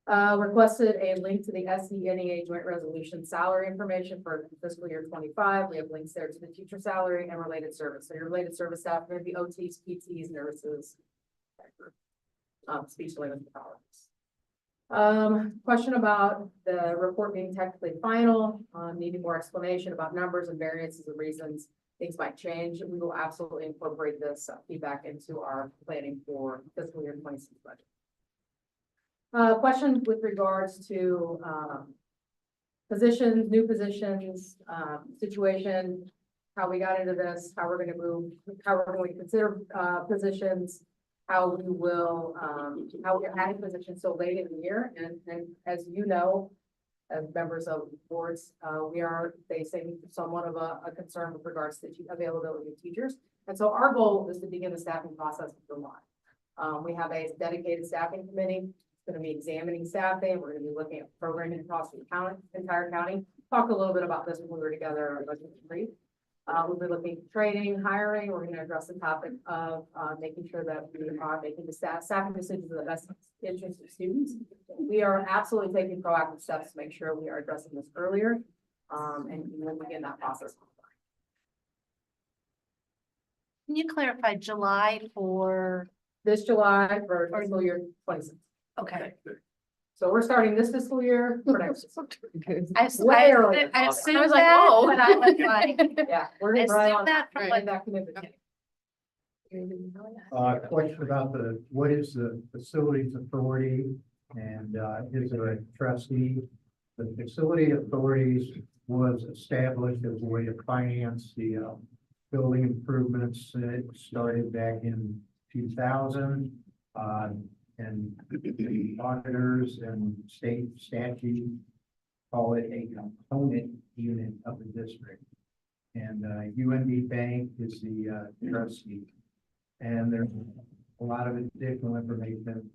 Requested a link to the SENEA joint resolution salary information for fiscal year 25. We have links there to the teacher salary and related service. So your related service staff may be OTs, PTs, nurses, speech language pathologists. Question about the report being technically final, needing more explanation about numbers and variances and reasons things might change. We will absolutely incorporate this feedback into our planning for fiscal year 26 budget. Question with regards to positions, new positions, situation, how we got into this, how we're going to move, how we're going to consider positions, how we will, how we're adding positions so late in the year. And as you know, as members of boards, we are facing somewhat of a concern with regards to availability of teachers. And so our goal is to begin the staffing process in July. We have a dedicated staffing committee. Going to be examining staffing. We're going to be looking at programming across the entire county. Talk a little bit about this when we were together on our budget brief. We'll be looking at training, hiring. We're going to address the topic of making sure that we are making the staffing decisions in the best interest of students. We are absolutely taking proactive steps to make sure we are addressing this earlier, and we'll begin that process. Can you clarify July for? This July for fiscal year 26. Okay. So we're starting this fiscal year for next. I Way earlier. assumed I was like, that, whoa. but I was like, Yeah, we're I gonna rely assumed on that from what. that commitment. Question about what is the facilities authority and, is there a trustee? The facility authorities was established as a way to finance the, building improvements. It started back in 2000. And the auditors and state statute call it a component unit of the district. And UNB Bank is the trustee. And there's a lot of additional information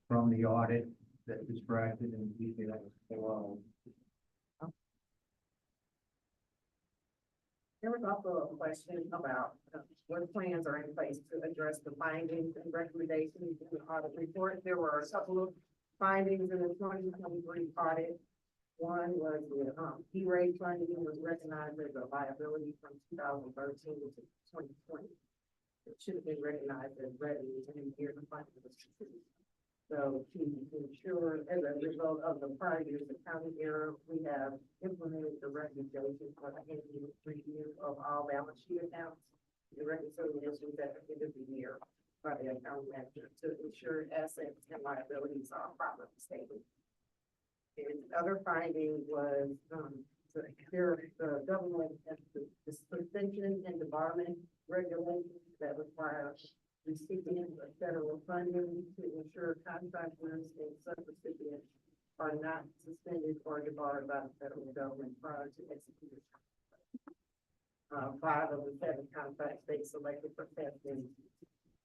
from the audit that is drafted in detail below. There was also a question about what plans are in place to address the findings and recommendations in the audit report. There were a couple of findings in the 2023 audit. One was the E-rate funding was recognized as a liability from 2013 to 2020. It should have been recognized as revenue in the year the funding was received. So to ensure, as a result of the prior year's accounting error, we have implemented the recommendation for the annual review of all balance sheet accounts. The reconciliations at the end of the year by the accounting manager to ensure assets and liabilities are properly stated. And the other finding was the government has the suspension and debarment regulations that require recipients of federal funding to ensure contractors and subrecipients are not suspended or debarred by the federal government prior to execution. 5 of the 7 contracts they selected for testing,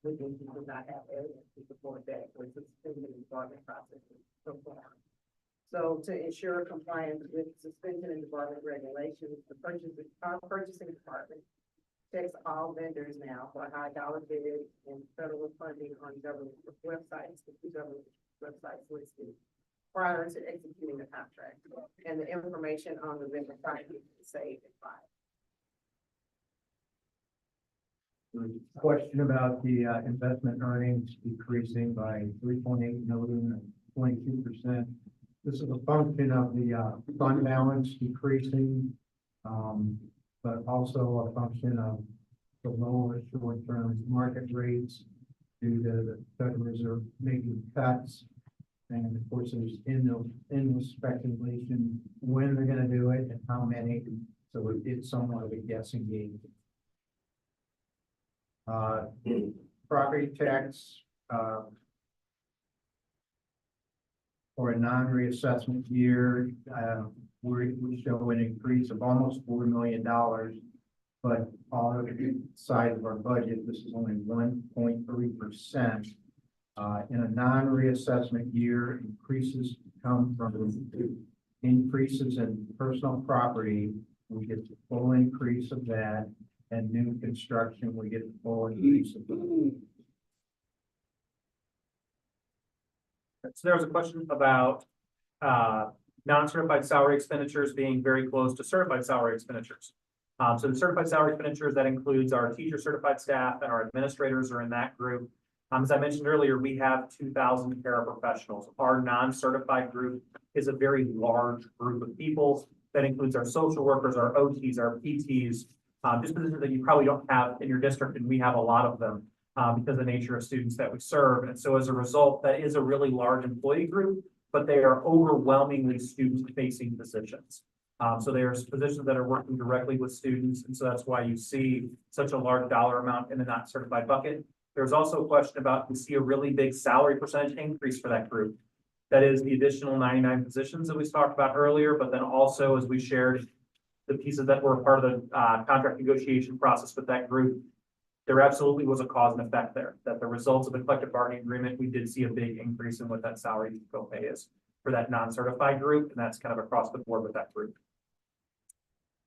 which do not have evidence to support that for suspended and debarment processes so far. So to ensure compliance with suspension and debarment regulations, our purchasing department checks all vendors now for high dollar bids and federal funding on government websites, the 2 government websites listed prior to executing the contract. And the information on the vendor finding is saved and filed. Question about the investment earnings decreasing by 3.8 million and 22%. This is a function of the fund balance decreasing but also a function of the lower short-term market rates due to the Federal Reserve making cuts. And of course, there's endless speculation when they're gonna do it and how many, so it's somewhat of a guessing game. Property tax, for a non-reassessment year, we show an increase of almost $4 million. But on the side of our budget, this is only 1.3%. In a non-reassessment year, increases come from increases in personal property. We get the full increase of that, and new construction, we get the full increase of that. So there was a question about non-certified salary expenditures being very close to certified salary expenditures. So the certified salary expenditures, that includes our teacher certified staff and our administrators are in that group. As I mentioned earlier, we have 2,000 paraprofessionals. Our non-certified group is a very large group of people. That includes our social workers, our OTs, our PTs, just positions that you probably don't have in your district, and we have a lot of them because of the nature of students that we serve. And so as a result, that is a really large employee group, but they are overwhelmingly student-facing positions. So there's positions that are working directly with students, and so that's why you see such a large dollar amount in the not certified bucket. There's also a question about, we see a really big salary percentage increase for that group. That is the additional 99 positions that we talked about earlier, but then also, as we shared, the pieces that were part of the contract negotiation process with that group, there absolutely was a cause and effect there. That the results of the collective bargaining agreement, we did see a big increase in what that salary co-pay is for that non-certified group, and that's kind of across the board with that group.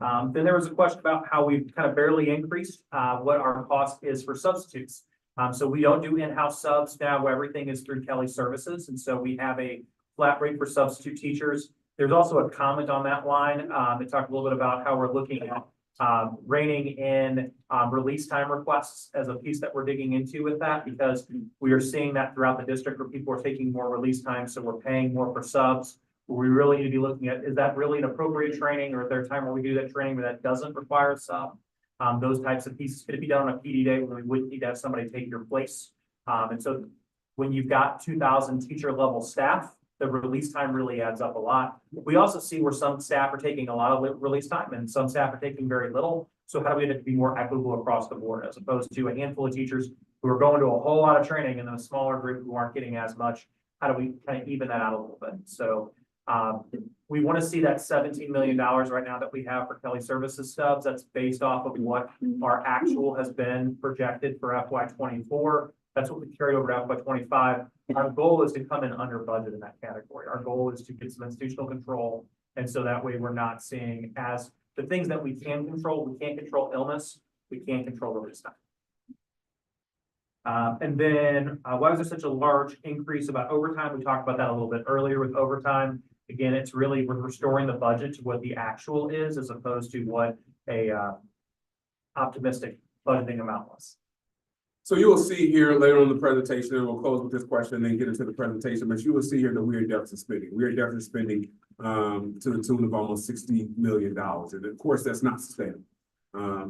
Then there was a question about how we've kind of barely increased what our cost is for substitutes. So we don't do in-house subs now, everything is through Kelly Services, and so we have a flat rate for substitute teachers. There's also a comment on that line. They talked a little bit about how we're looking at reining in release time requests as a piece that we're digging into with that, because we are seeing that throughout the district where people are taking more release time, so we're paying more for subs. We really need to be looking at, is that really an appropriate training, or is there a time where we do that training where that doesn't require a sub? Those types of pieces could be done on a PD day when we wouldn't need to have somebody take your place. And so when you've got 2,000 teacher level staff, the release time really adds up a lot. We also see where some staff are taking a lot of release time and some staff are taking very little. So how do we get it to be more equitable across the board, as opposed to a handful of teachers who are going to a whole lot of training and then a smaller group who aren't getting as much? How do we kind of even that out a little bit? So we want to see that $17 million right now that we have for Kelly Services stubs. That's based off of what our actual has been projected for FY24. That's what we carried over to FY25. Our goal is to come in under budget in that category. Our goal is to get some institutional control. And so that way we're not seeing as the things that we can control. We can't control illness. We can't control release time. And then why was there such a large increase about overtime? We talked about that a little bit earlier with overtime. Again, it's really we're restoring the budget to what the actual is, as opposed to what a optimistic budgeting amount was. So you will see here later on in the presentation, and we'll close with this question and then get into the presentation, but you will see here that we are deficit spending. We are deficit spending to the tune of almost $60 million. And of course, that's not sustainable.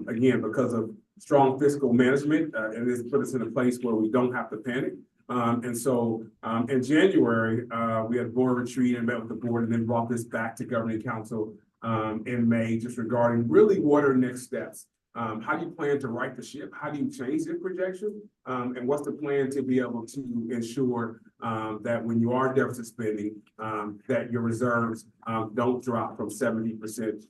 Again, because of strong fiscal management, it has put us in a place where we don't have to panic. And so in January, we had a board retreat and met with the board and then brought this back to governing council in May, just regarding really what are next steps. How do you plan to right the ship? How do you change the projection? And what's the plan to be able to ensure that when you are deficit spending, that your reserves don't drop from 70%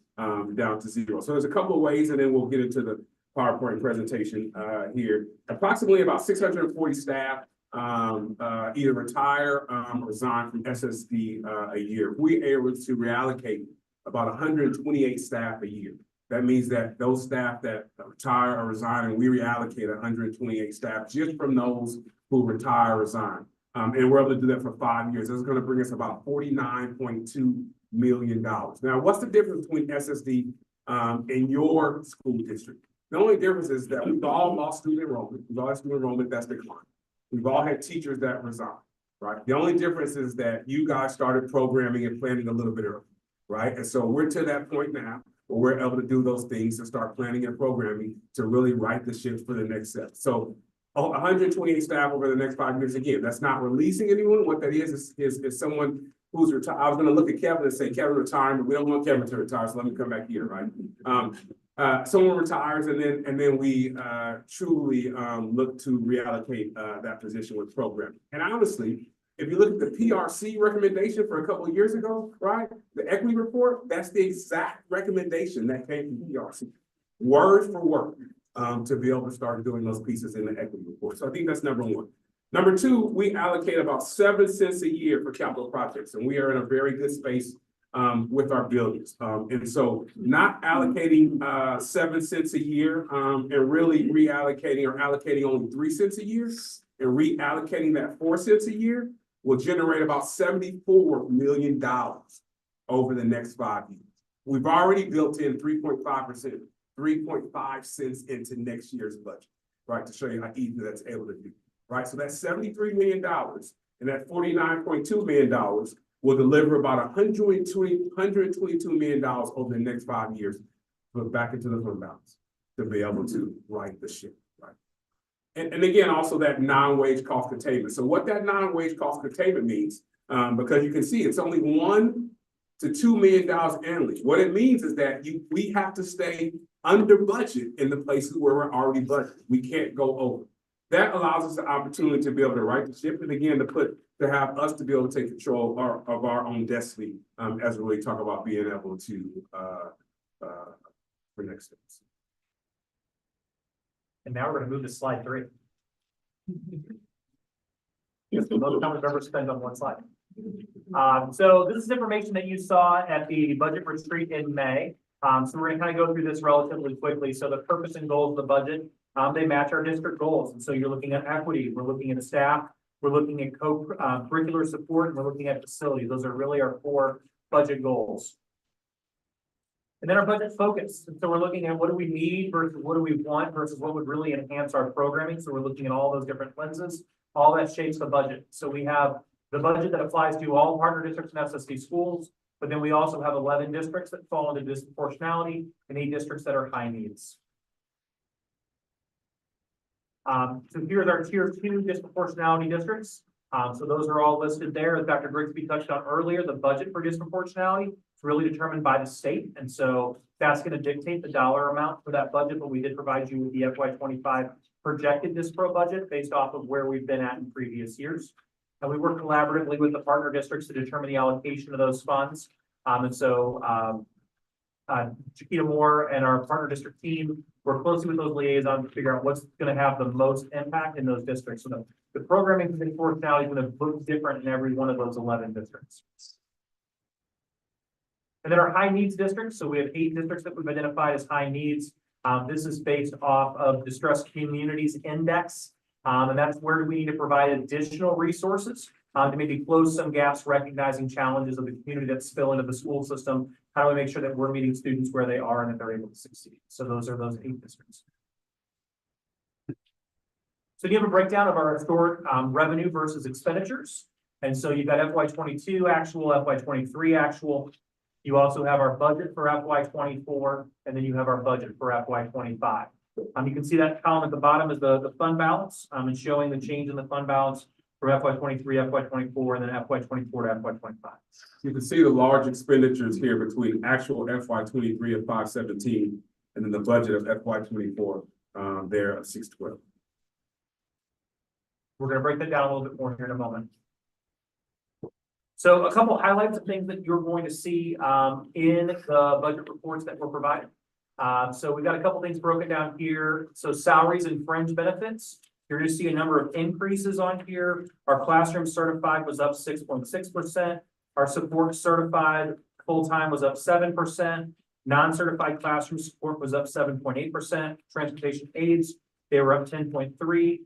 down to 0. So there's a couple of ways, and then we'll get into the PowerPoint presentation here. Approximately about 640 staff either retire or resign from SSD a year. We are able to reallocate about 128 staff a year. That means that those staff that retire or resign, and we reallocate 128 staff just from those who retire or resign. And we're able to do that for 5 years. This is going to bring us about $49.2 million. Now, what's the difference between SSD and your school district? The only difference is that we've all lost student enrollment. We've all had student enrollment that's declined. We've all had teachers that resign, right? The only difference is that you guys started programming and planning a little bit early, right? And so we're to that point now but we're able to do those things and start planning and programming to really right the ship for the next step. So 128 staff over the next 5 years. Again, that's not releasing anyone. What that is someone who's retired. I was gonna look at Kevin and say, Kevin retired, but we don't want Kevin to retire, so let me come back here, right? Someone retires and then we truly look to reallocate that position with programming. And honestly, if you look at the PRC recommendation for a couple of years ago, right? The equity report, that's the exact recommendation that came from PRC, word for word, to be able to start doing those pieces in the equity report. So I think that's number one. Number two, we allocate about 7 cents a year for capital projects, and we are in a very good space with our buildings. And so not allocating 7 cents a year and really reallocating or allocating only 3 cents a year and reallocating that 4 cents a year will generate about $74 million over the next 5 years. We've already built in 3.5%, 3.5 cents into next year's budget, right? To show you how easy that's able to do, right? So that's $73 million and that $49.2 million will deliver about $122 million over the next 5 years, put back into the fund balance to be able to right the ship, right? And again, also that non-wage cost containment. So what that non-wage cost containment means, because you can see it's only $1 to $2 million annually. What it means is that we have to stay under budget in the places where we're already budgeted. We can't go over. That allows us the opportunity to be able to right the ship and again to have us to be able to take control of our own destiny as we really talk about being able to for next steps. And now we're gonna move to slide 3. Yes, the most time we've ever spent on one slide. So this is information that you saw at the budget retreat in May. So we're gonna kind of go through this relatively quickly. So the purpose and goals of the budget, they match our district goals. And so you're looking at equity, we're looking at staff, we're looking at curricular support, and we're looking at facilities. Those are really our 4 budget goals. And then our budget focus. And so we're looking at what do we need versus what do we want versus what would really enhance our programming. So we're looking at all those different lenses. All that shapes the budget. So we have the budget that applies to all partner districts and SSD schools, but then we also have 11 districts that fall into disproportionality and 8 districts that are high needs. So here's our tier 2 disproportionality districts. So those are all listed there. As Dr. Grigsby touched on earlier, the budget for disproportionality is really determined by the state. And so that's going to dictate the dollar amount for that budget, but we did provide you with the FY25 projected dispro budget based off of where we've been at in previous years. And we work collaboratively with the partner districts to determine the allocation of those funds. And so Chiquita Moore and our partner district team work closely with those liaisons to figure out what's going to have the most impact in those districts. So the programming for disproportionality is going to look different in every one of those 11 districts. And then our high needs districts. So we have 8 districts that we've identified as high needs. This is based off of Distressed Communities Index. And that's where we need to provide additional resources to maybe close some gaps, recognizing challenges of the community that spill into the school system. How do we make sure that we're meeting students where they are and that they're able to succeed? So those are those 8 districts. So you have a breakdown of our historic revenue versus expenditures. And so you've got FY22 actual, FY23 actual. You also have our budget for FY24, and then you have our budget for FY25. You can see that column at the bottom is the fund balance, and showing the change in the fund balance from FY23, FY24, and then FY24 to FY25. You can see the large expenditures here between actual FY23 of 517 and then the budget of FY24 there of 612. We're going to break that down a little bit more here in a moment. So a couple highlights of things that you're going to see in the budget reports that we're providing. So we've got a couple things broken down here. So salaries and fringe benefits. You're going to see a number of increases on here. Our classroom certified was up 6.6%. Our support certified full-time was up 7%. Non-certified classroom support was up 7.8%. Transportation aides, they were up 10.3%.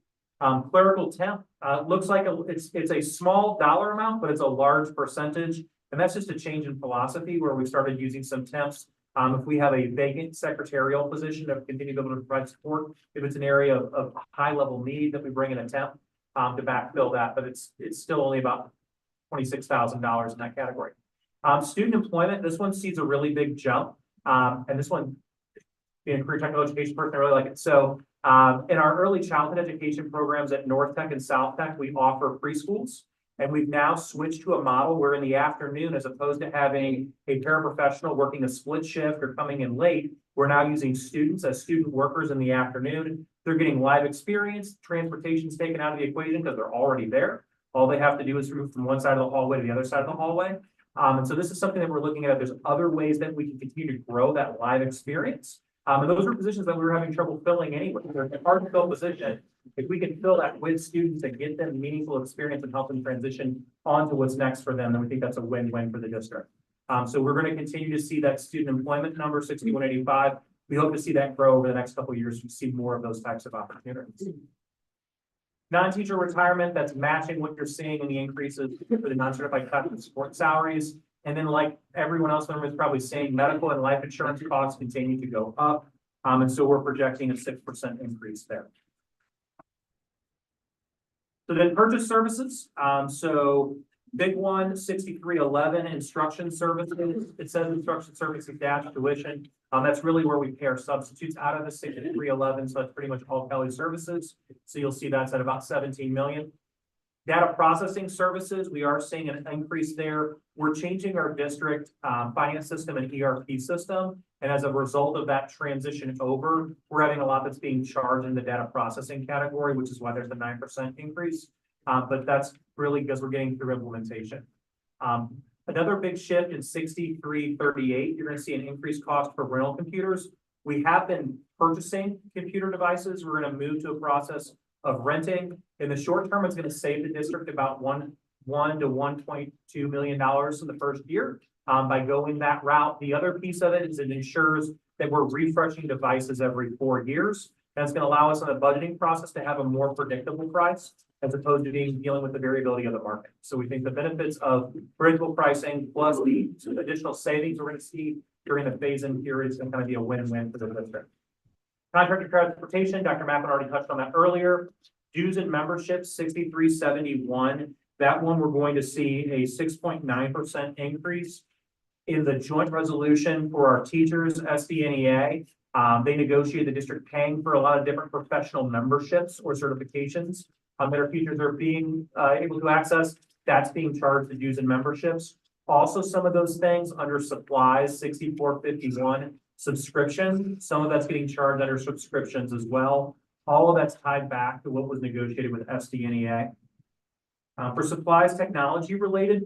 Clerical temp looks like it's a small dollar amount, but it's a large percentage. And that's just a change in philosophy where we started using some temps. If we have a vacant secretarial position to continue to be able to provide support, if it's an area of high level need that we bring in a temp to backfill that, but it's still only about $26,000 in that category. Student employment, this one sees a really big jump. And this one, being a career technical education person, I really like it. So, in our early childhood education programs at North Tech and South Tech, we offer preschools. And we've now switched to a model where in the afternoon, as opposed to having a paraprofessional working a split shift or coming in late, we're now using students as student workers in the afternoon. They're getting live experience, transportation's taken out of the equation because they're already there. All they have to do is move from one side of the hallway to the other side of the hallway. And so this is something that we're looking at. There's other ways that we can continue to grow that live experience. And those are positions that we were having trouble filling anyway. They're a hard to fill position. If we can fill that with students and get them meaningful experience and help them transition on to what's next for them, then we think that's a win-win for the district. So we're going to continue to see that student employment number 6185. We hope to see that grow over the next couple of years to see more of those types of opportunities. Non-teacher retirement, that's matching what you're seeing in the increases for the non-certified class and support salaries. And then like everyone else in the room is probably saying, medical and life insurance costs continue to go up. And so we're projecting a 6% increase there. So then purchase services. So big one, 6311 instruction services. It says instruction services dash tuition. That's really where we pay our substitutes out of the 6311. So that's pretty much all Kelly services. So you'll see that's at about 17 million. Data processing services, we are seeing an increase there. We're changing our district finance system and ERP system. And as a result of that transition over, we're having a lot that's being charged in the data processing category, which is why there's a 9% increase. But that's really because we're getting through implementation. Another big shift in 6338, you're going to see an increased cost for rental computers. We have been purchasing computer devices. We're going to move to a process of renting. In the short term, it's going to save the district about $1 to $1.2 million in the first year by going that route. The other piece of it is it ensures that we're refreshing devices every 4 years. That's going to allow us in the budgeting process to have a more predictable price as opposed to dealing with the variability of the market. So we think the benefits of predictable pricing plus the additional savings we're going to see during the phase-in period is going to kind of be a win-win for the district. Contracted transportation, Dr. Mappin already touched on that earlier. Dues and memberships, 6371. That one, we're going to see a 6.9% increase. In the joint resolution for our teachers, SDNEA, they negotiate the district paying for a lot of different professional memberships or certifications that our teachers are being able to access. That's being charged to dues and memberships. Also, some of those things under supplies, 6451. Subscription, some of that's getting charged under subscriptions as well. All of that's tied back to what was negotiated with SDNEA. For supplies technology related,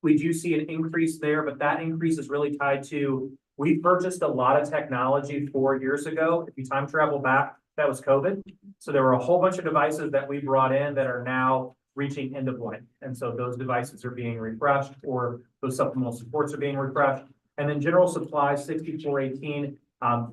we do see an increase there, but that increase is really tied to, we purchased a lot of technology 4 years ago. If you time travel back, that was COVID. So there were a whole bunch of devices that we brought in that are now reaching end of life. And so those devices are being refreshed or those supplemental supports are being refreshed. And then general supplies, 6418,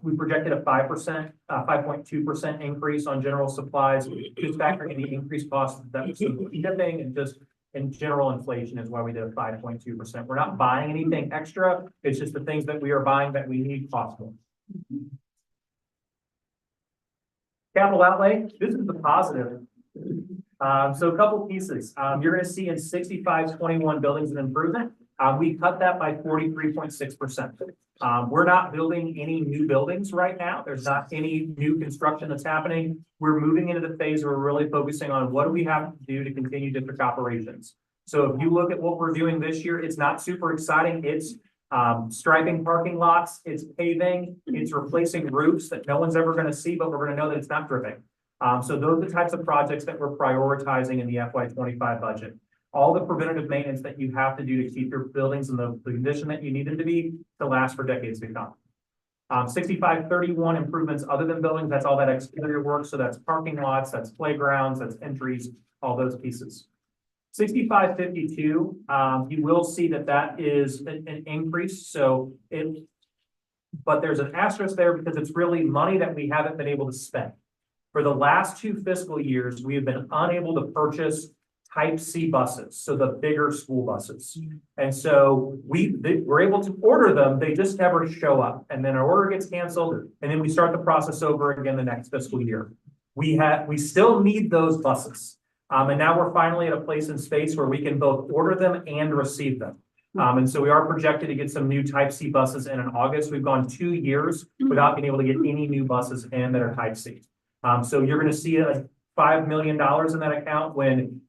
we projected a 5.2% increase on general supplies, just factoring in the increased costs that was shipping and just in general inflation is why we did a 5.2%. We're not buying anything extra. It's just the things that we are buying that we need possible. Capital outlay, this is the positive. So a couple pieces. You're going to see in 6521 buildings and improvement. We cut that by 43.6%. We're not building any new buildings right now. There's not any new construction that's happening. We're moving into the phase where we're really focusing on what do we have to do to continue district operations. So if you look at what we're doing this year, it's not super exciting. It's striping parking lots, it's paving, it's replacing roofs that no one's ever going to see, but we're going to know that it's not dripping. So those are the types of projects that we're prioritizing in the FY25 budget. All the preventative maintenance that you have to do to keep your buildings in the condition that you need them to be to last for decades to come. 6531 improvements other than buildings, that's all that exterior work. So that's parking lots, that's playgrounds, that's entries, all those pieces. 6552, you will see that that is an increase. So but there's an asterisk there because it's really money that we haven't been able to spend. For the last 2 fiscal years, we have been unable to purchase Type C buses, so the bigger school buses. And so we're able to order them, they just never show up. And then our order gets canceled, and then we start the process over again the next fiscal year. We still need those buses. And now we're finally at a place in space where we can both order them and receive them. And so we are projected to get some new Type C buses in August. We've gone 2 years without being able to get any new buses in that are Type C. So you're gonna see a $5 million in that account when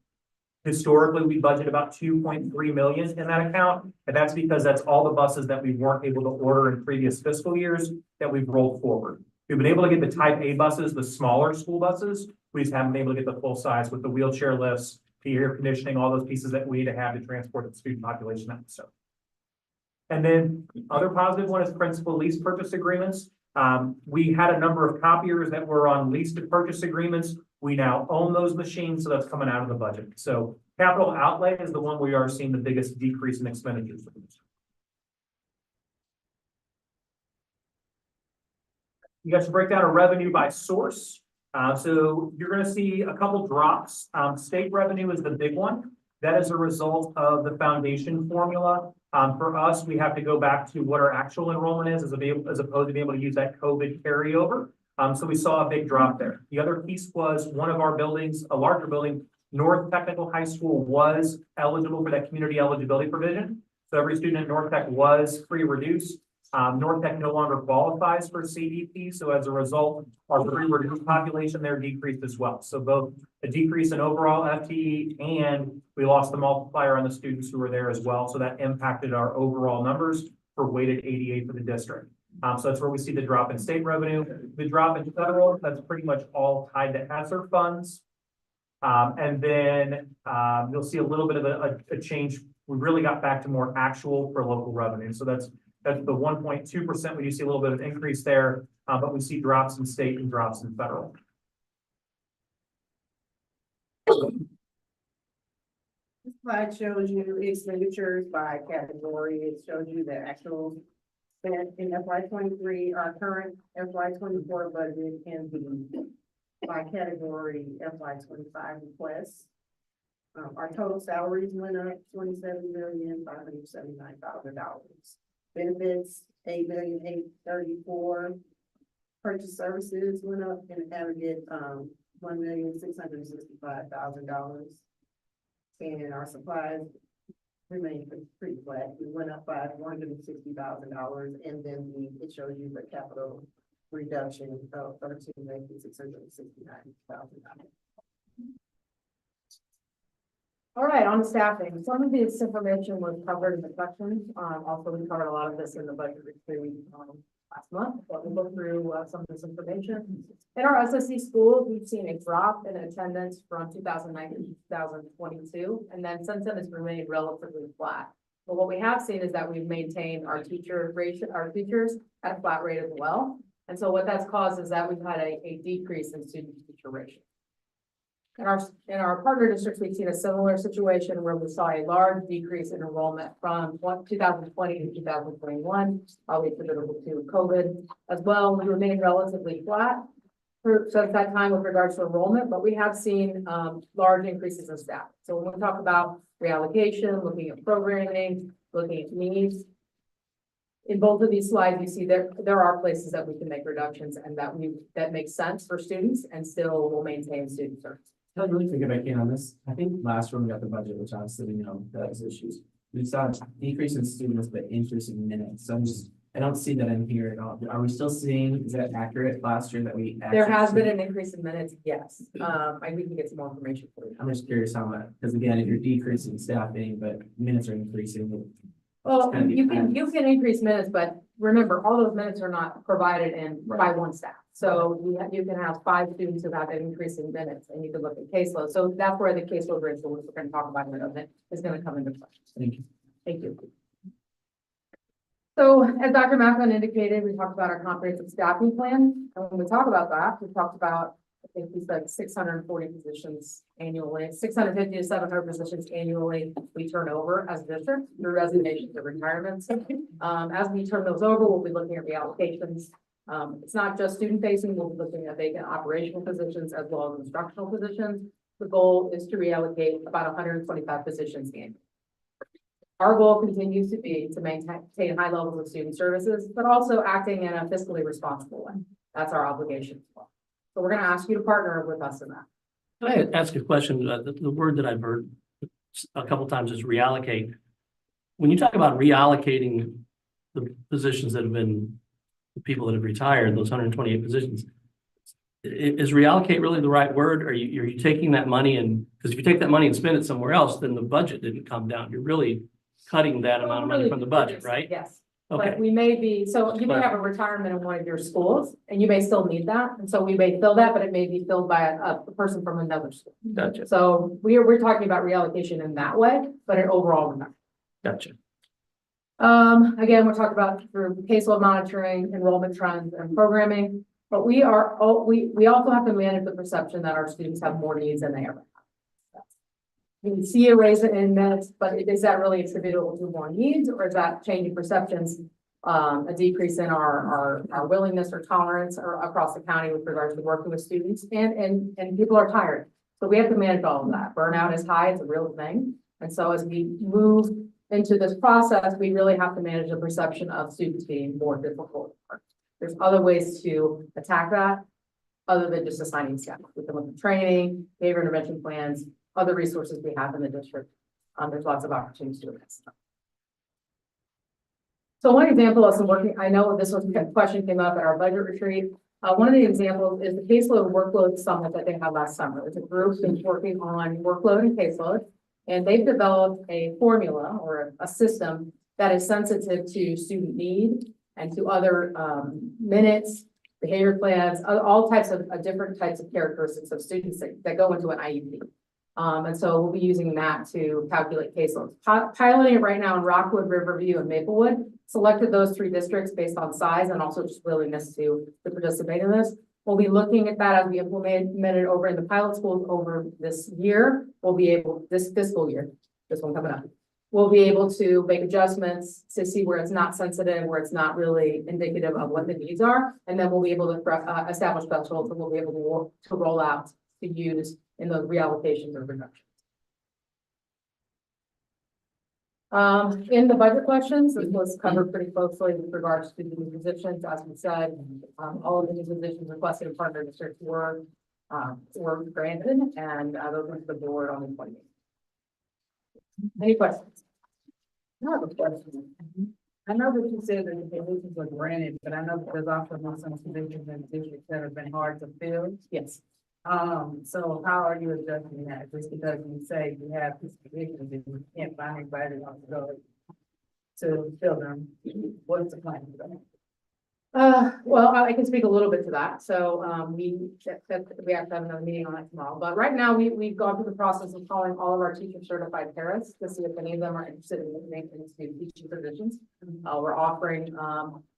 historically we budget about 2.3 million in that account. And that's because that's all the buses that we weren't able to order in previous fiscal years that we've rolled forward. We've been able to get the Type A buses, the smaller school buses. We just haven't been able to get the full size with the wheelchair lifts, the air conditioning, all those pieces that we need to have to transport the student population out. So. And then other positive one is principal lease purchase agreements. We had a number of copiers that were on lease to purchase agreements. We now own those machines, so that's coming out of the budget. So capital outlay is the one we are seeing the biggest decrease in expenditures. You guys break down a revenue by source. So you're going to see a couple drops. State revenue is the big one. That is a result of the foundation formula. For us, we have to go back to what our actual enrollment is as opposed to being able to use that COVID carryover. So we saw a big drop there. The other piece was one of our buildings, a larger building, North Technical High School, was eligible for that community eligibility provision. So every student at North Tech was free reduced. North Tech no longer qualifies for CEP. So as a result, our free reduced population there decreased as well. So both a decrease in overall FTE and we lost the multiplier on the students who were there as well. So that impacted our overall numbers for weighted 88 for the district. So that's where we see the drop in state revenue. The drop in federal, that's pretty much all tied to ESSER funds. And then you'll see a little bit of a change. We really got back to more actual for local revenue. So that's the 1.2%. We do see a little bit of increase there, but we see drops in state and drops in federal. This slide shows you expenditures by category. It shows you the actual spent in FY 23, our current FY 24 budget, and the by category FY 25 requests. Our total salaries went up $27,579,000. Benefits, $8,834,000. Purchase services went up in an aggregate, $1,665,000. And our supplies remained pretty flat. We went up by $160,000, and then it shows you the capital reduction of $13,669,000. All right, on staffing. Some of this information was covered in the questions. Also, we covered a lot of this in the budget retreat last month, but we'll go through some of this information. In our SSD schools, we've seen a drop in attendance from 2019 to 2022, and then since then it's remained relatively flat. But what we have seen is that we've maintained our teachers at a flat rate as well. And so what that's caused is that we've had a decrease in student-to-teacher ratio. In our partner districts, we've seen a similar situation where we saw a large decrease in enrollment from 2020 to 2021, probably attributable to COVID as well. We remain relatively flat since that time with regards to enrollment, but we have seen large increases in staff. So when we talk about reallocation, looking at programming, looking at needs, in both of these slides, you see there are places that we can make reductions and that makes sense for students and still will maintain student service. I really think if I can on this, I think last year when we got the budget, which obviously, those issues. We saw a decrease in students, but increase in minutes. So I don't see that in here at all. Are we still seeing, is that accurate last year that we? There has been an increase in minutes, yes. We can get some more information for you. I'm just curious how much, because again, if you're decreasing staffing, but minutes are increasing. Well, you can increase minutes, but remember, all those minutes are not provided by one staff. So you can have 5 students who have an increase in minutes, and you can look at caseload. So that's where the caseload ratio, which we're going to talk about in a minute, is going to come into play. Thank you. Thank you. So as Dr. Macklin indicated, we talked about our comprehensive staffing plan. And when we talk about that, we talked about, I think we said 640 positions annually, 650 to 700 positions annually we turn over as a district through resignations or retirements. As we turn those over, we'll be looking at reallocations. It's not just student facing, we'll be looking at vacant operational positions as well as instructional positions. The goal is to reallocate about 125 positions annually. Our goal continues to be to maintain high levels of student services, but also acting in a fiscally responsible way. That's our obligation as well. So we're going to ask you to partner with us in that. Can I ask a question? The word that I've heard a couple times is reallocate. when you talk about reallocating the positions that have been, the people that have retired, those 128 positions, is reallocate really the right word? Are you taking that money and, because if you take that money and spend it somewhere else, then the budget didn't come down. You're really cutting that amount of money from the budget, right? Yes. Okay. But we may be, so you may have a retirement in one of your schools and you may still need that. And so we may fill that, but it may be filled by a person from another school. Gotcha. So we're talking about reallocation in that way, but an overall number. Gotcha. Again, we're talking about through caseload monitoring, enrollment trends and programming, but we also have to manage the perception that our students have more needs than they ever have. We see a raise in minutes, but is that really attributable to more needs, or is that changing perceptions? A decrease in our willingness or tolerance or across the county with regards to working with students, and people are tired. So we have to manage all of that. Burnout is high, it's a real thing. And so as we move into this process, we really have to manage the perception of students being more difficult. There's other ways to attack that other than just assigning staff. We can look at training, behavior intervention plans, other resources we have in the district. There's lots of opportunities to do this. So one example of some working, I know this was a question came up at our budget retreat. One of the examples is the caseload workload summit that they had last summer. It's a group that's working on workload and caseload, and they've developed a formula or a system that is sensitive to student need and to other minutes, behavior plans, all types of different types of characteristics of students that go into an IEP. And so we'll be using that to calculate caseloads. Piloting it right now in Rockwood, Riverview, and Maplewood. Selected those 3 districts based on size and also just willingness to participate in this. We'll be looking at that as we implement it over in the pilot schools over this year. We'll be able, this fiscal year, this one coming up, we'll be able to make adjustments to see where it's not sensitive, where it's not really indicative of what the needs are. And then we'll be able to establish thresholds that we'll be able to roll out to use in those reallocations or reductions. In the budget questions, this was covered pretty closely with regards to the new positions. As we said, all of the new positions requested in partner districts were granted, and those went to the board on the 28th. Any questions? I have a question. I know that you said that the positions were granted, but I know that there's also been some positions in districts that have been hard to fill. Yes. So how are you adjusting that? Just because you say you have these positions and you can't find anybody that wants to go to fill them, what is the plan for that? Well, I can speak a little bit to that. So, we have to have another meeting on that tomorrow, but right now we've gone through the process of calling all of our teacher certified parents to see if any of them are interested in making teaching positions. We're offering,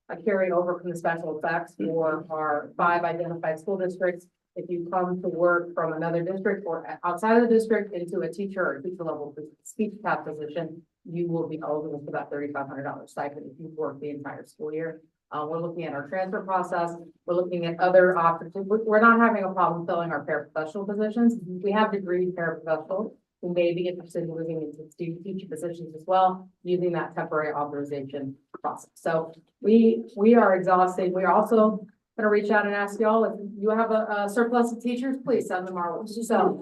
a carryover from the special effects for our 5 identified school districts. If you come to work from another district or outside of the district into a teacher or teacher level speech path position, you will be eligible for that $3,500 stipend if you work the entire school year. We're looking at our transfer process. We're looking at other options. We're not having a problem filling our paraprofessional positions. We have degree paraprofessionals who may be interested in moving into teaching positions as well, using that temporary authorization process. So we are exhausted. We are also going to reach out and ask y'all if you have a surplus of teachers, please send them our way. So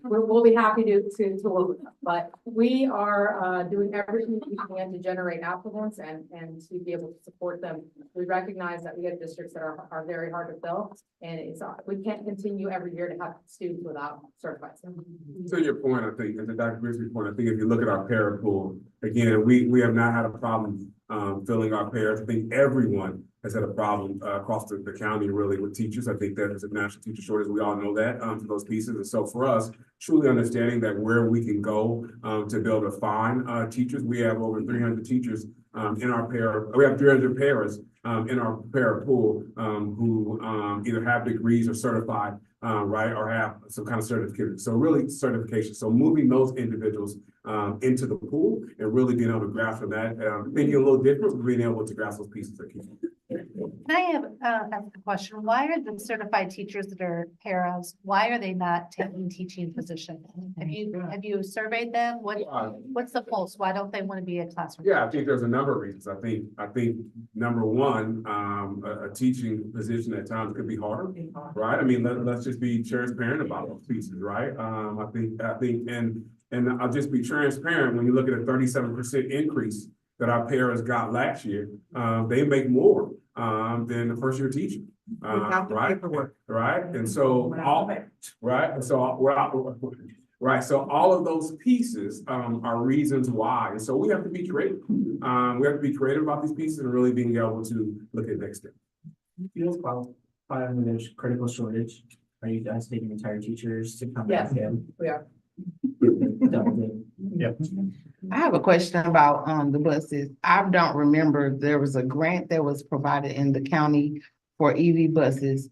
we'll be happy to work with them. But we are doing everything we can to generate applicants and to be able to support them. We recognize that we have districts that are very hard to fill, and we can't continue every year to have students without certified. To your point, I think, and to Dr. Grigsby's point, I think if you look at our para pool, again, we have not had a problem filling our pairs. I think everyone has had a problem across the county really with teachers. I think that there's a national teacher shortage. We all know that for those pieces. And so for us, truly understanding that where we can go to be able to find teachers, we have over 300 teachers in our pair. We have 300 pairs in our para pool who either have degrees or certified, right, or have some kind of certificate. So really certification. So moving those individuals into the pool and really being able to grasp from that, thinking a little different, but being able to grasp those pieces that keep. Can I have a question? Why are the certified teachers that are paras, why are they not taking teaching positions? Have you surveyed them? What's the pulse? Why don't they want to be a classroom? Yeah, I think there's a number of reasons. I think number one, a teaching position at times could be harder, right? I mean, let's just be transparent about those pieces, right? I think, And I'll just be transparent, when you look at a 37% increase that our paras got last year, they make more than the first year teacher. Without the Right, paperwork. right, and so all, right, and so right, so all of those pieces are reasons why, and so we have to be creative. We have to be creative about these pieces and really being able to look at next step. Feels qualified when there's critical shortage. Are you guys taking retired teachers to come back Yes. in? We are. I have a question about the buses. I don't remember, there was a grant that was provided in the county for EV buses.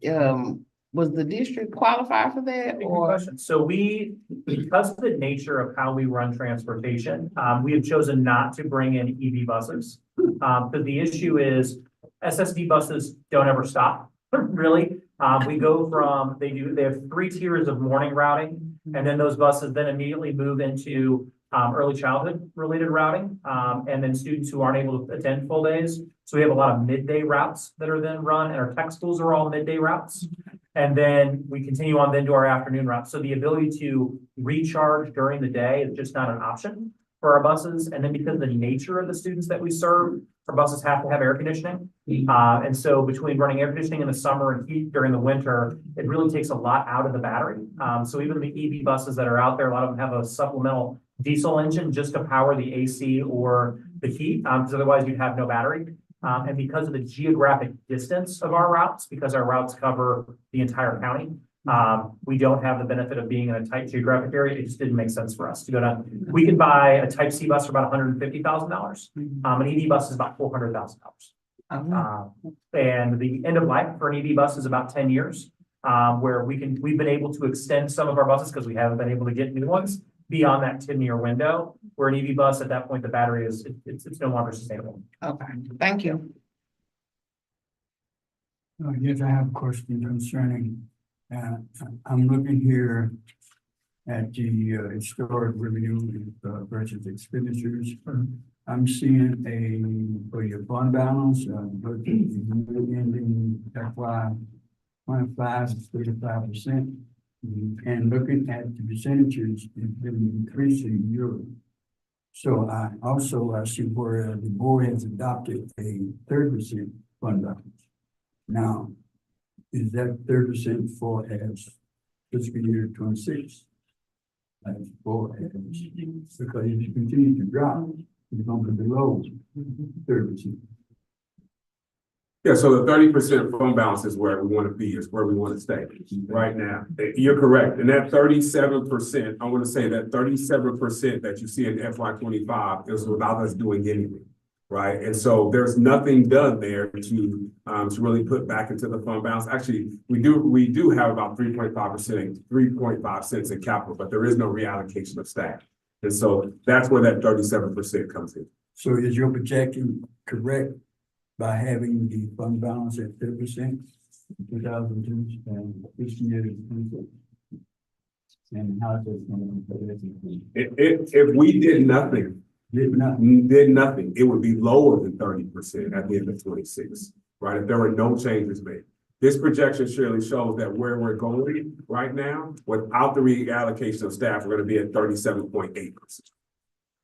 Was the district qualified for that Good or? question. So we, because of the nature of how we run transportation, we have chosen not to bring in EV buses. But the issue is SSD buses don't ever stop, really. We go from, they have 3 tiers of morning routing, and then those buses then immediately move into early childhood related routing, and then students who aren't able to attend full days. So we have a lot of midday routes that are then run, and our tech schools are all midday routes. And then we continue on then to our afternoon routes. So the ability to recharge during the day is just not an option for our buses. And then because of the nature of the students that we serve, our buses have to have air conditioning. And so between running air conditioning in the summer and heat during the winter, it really takes a lot out of the battery. So even the EV buses that are out there, a lot of them have a supplemental diesel engine just to power the AC or the heat, because otherwise you'd have no battery. And because of the geographic distance of our routes, because our routes cover the entire county, we don't have the benefit of being in a tight geographic area. It just didn't make sense for us to go down. We can buy a Type C bus for about $150,000. An EV bus is about $400,000. And the end of life for an EV bus is about 10 years, where we've been able to extend some of our buses because we haven't been able to get new ones beyond that 10-year window, where an EV bus at that point, the battery is, it's no longer sustainable. Okay, thank you. Yes, I have a question concerning, I'm looking here at the historic revenue versus expenditures. I'm seeing for your fund balance, ending FY 25 is 35%. And looking at the percentages, it's been increasing yearly. So I see where the board has adopted a 30% fund balance. Now, is that 30% for as fiscal year 26? As for as, because if you continue to drop, it's going to be below 30%. Yeah, so the 30% fund balance is where we want to be, is where we want to stay right now. You're correct. And that 37%, I want to say that 37% that you see in FY 25 is without us doing anything, right? And so there's nothing done there to really put back into the fund balance. Actually, we do have about 3.5 cents in capital, but there is no reallocation of staff. And so that's where that 37% comes in. So is your projection correct by having the fund balance at 30%, 2002 and fiscal year 26? And how is it going to If we did nothing, it would be lower than 30% at the end of 26, right? If there were no changes made. This projection surely shows that where we're going right now, without the reallocation of staff, we're going to be at 37.8%.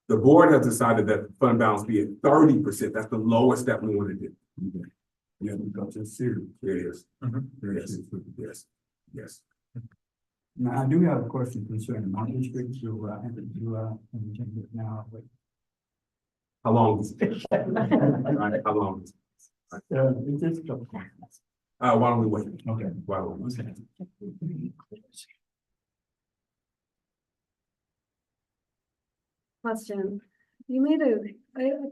The board has decided that the fund balance be at 30%. That's the lowest that we want to do. Yeah, because it's serious. It is. Yes. Yes. Now, I do have a question concerning my district, so I have to do, change it now, but. How long is it? Right, how long is it? It's just a couple. Why don't we wait? Okay. Why don't we wait? Question. You made a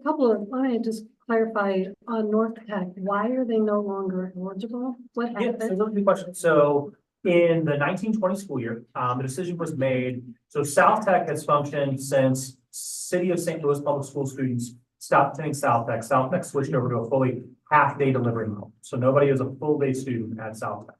couple of, I mean, just clarify on North Tech, why are they no longer eligible? What Yeah, so happened? that's a good question. So in the 1920 school year, the decision was made. So South Tech has functioned since City of St. Louis Public School students stopped attending South Tech. South Tech switched over to a fully half-day delivery model. So nobody is a full-day student at South Tech.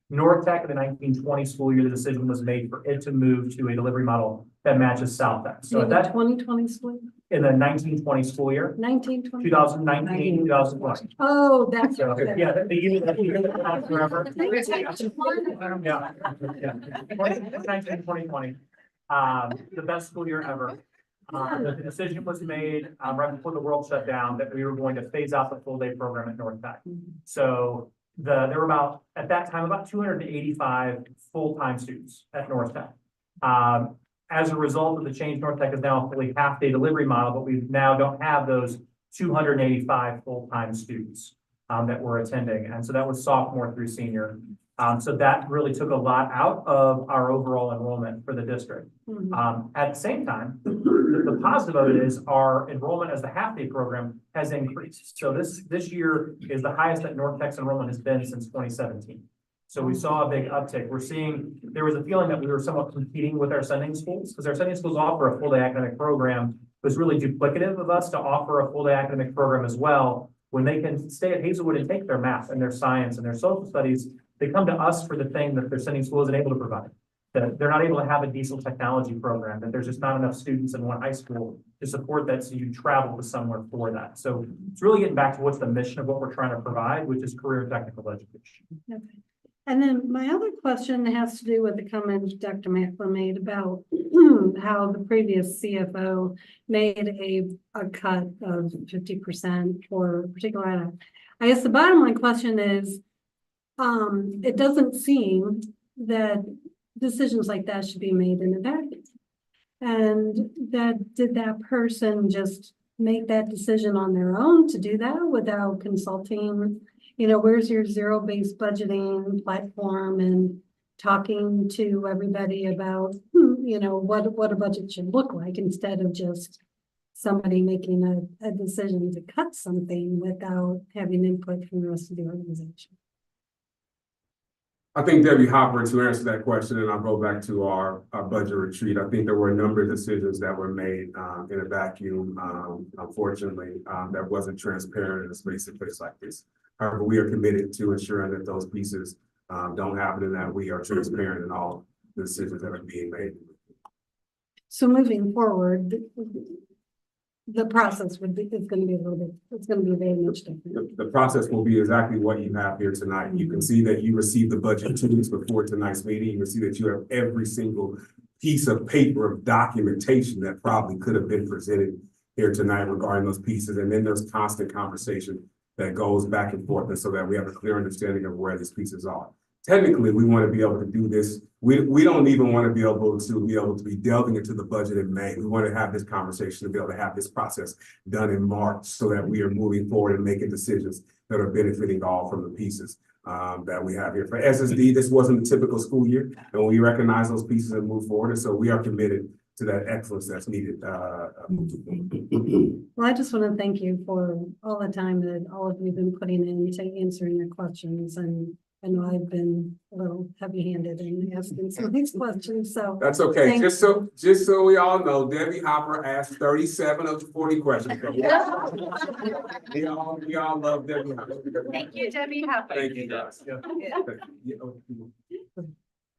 North Tech in the 1920 school year, the decision was made for it to move to a delivery model that matches South Tech. So at that 2020 school, in the 1920 school year, 1920? 2019, 2020. Oh, that's. So, okay. yeah, the year that we forever. Yeah. 1920. the best school year ever. The decision was made, right before the world shut down that we were going to phase out the full day program at North Tech. So there were about, at that time, about 285 full-time students at North Tech. As a result of the change, North Tech is now a fully half-day delivery model, but we now don't have those 285 full-time students that were attending. And so that was sophomore through senior. So that really took a lot out of our overall enrollment for the district. At the same time, the positive of it is our enrollment as the half-day program has increased. So this year is the highest that North Tech's enrollment has been since 2017. So we saw a big uptick. We're seeing, there was a feeling that we were somewhat competing with our sending schools because our sending schools offer a full day academic program. It was really duplicative of us to offer a full day academic program as well. When they can stay at Hazelwood and take their math and their science and their social studies, they come to us for the thing that their sending school isn't able to provide. That they're not able to have a diesel technology program, that there's just not enough students in one high school to support that, so you travel to somewhere for that. So it's really getting back to what's the mission of what we're trying to provide, which is career and technical education. Okay. And then my other question has to do with the comment Dr. Macklin made about how the previous CFO made a cut of 50% for a particular item. I guess the bottom line question is, it doesn't seem that decisions like that should be made in a vacuum. And did that person just make that decision on their own to do that without consulting? You know, where's your zero-based budgeting platform and talking to everybody about, you know, what a budget should look like instead of just somebody making a decision to cut something without having input from the rest of the organization? I think Debbie Hopper, to answer that question, and I'll go back to our budget retreat. I think there were a number of decisions that were made in a vacuum, unfortunately, that wasn't transparent in a space and place like this. However, we are committed to ensuring that those pieces don't happen and that we are transparent in all the decisions that are being made. So moving forward, the process it's going to be a little bit, it's going to be very much different. The process will be exactly what you have here tonight. You can see that you received the budget 2 weeks before tonight's meeting. You can see that you have every single piece of paper of documentation that probably could have been presented here tonight regarding those pieces. And then there's constant conversation that goes back and forth, and so that we have a clear understanding of where these pieces are. Technically, we want to be able to do this. We don't even want to be able to be delving into the budget in May. We want to have this conversation to be able to have this process done in March so that we are moving forward and making decisions that are benefiting all from the pieces that we have here. For SSD, this wasn't a typical school year, and we recognize those pieces and move forward. And so we are committed to that excellence that's needed. Well, I just want to thank you for all the time that all of you have been putting into answering your questions, and I know I've been a little heavy-handed in asking some of these questions, so. That's okay. Just so we all know, Debbie Hopper asked 37 of the 40 questions. we all love Debbie Hopper. Thank you, Debbie Hopper. Thank you, guys.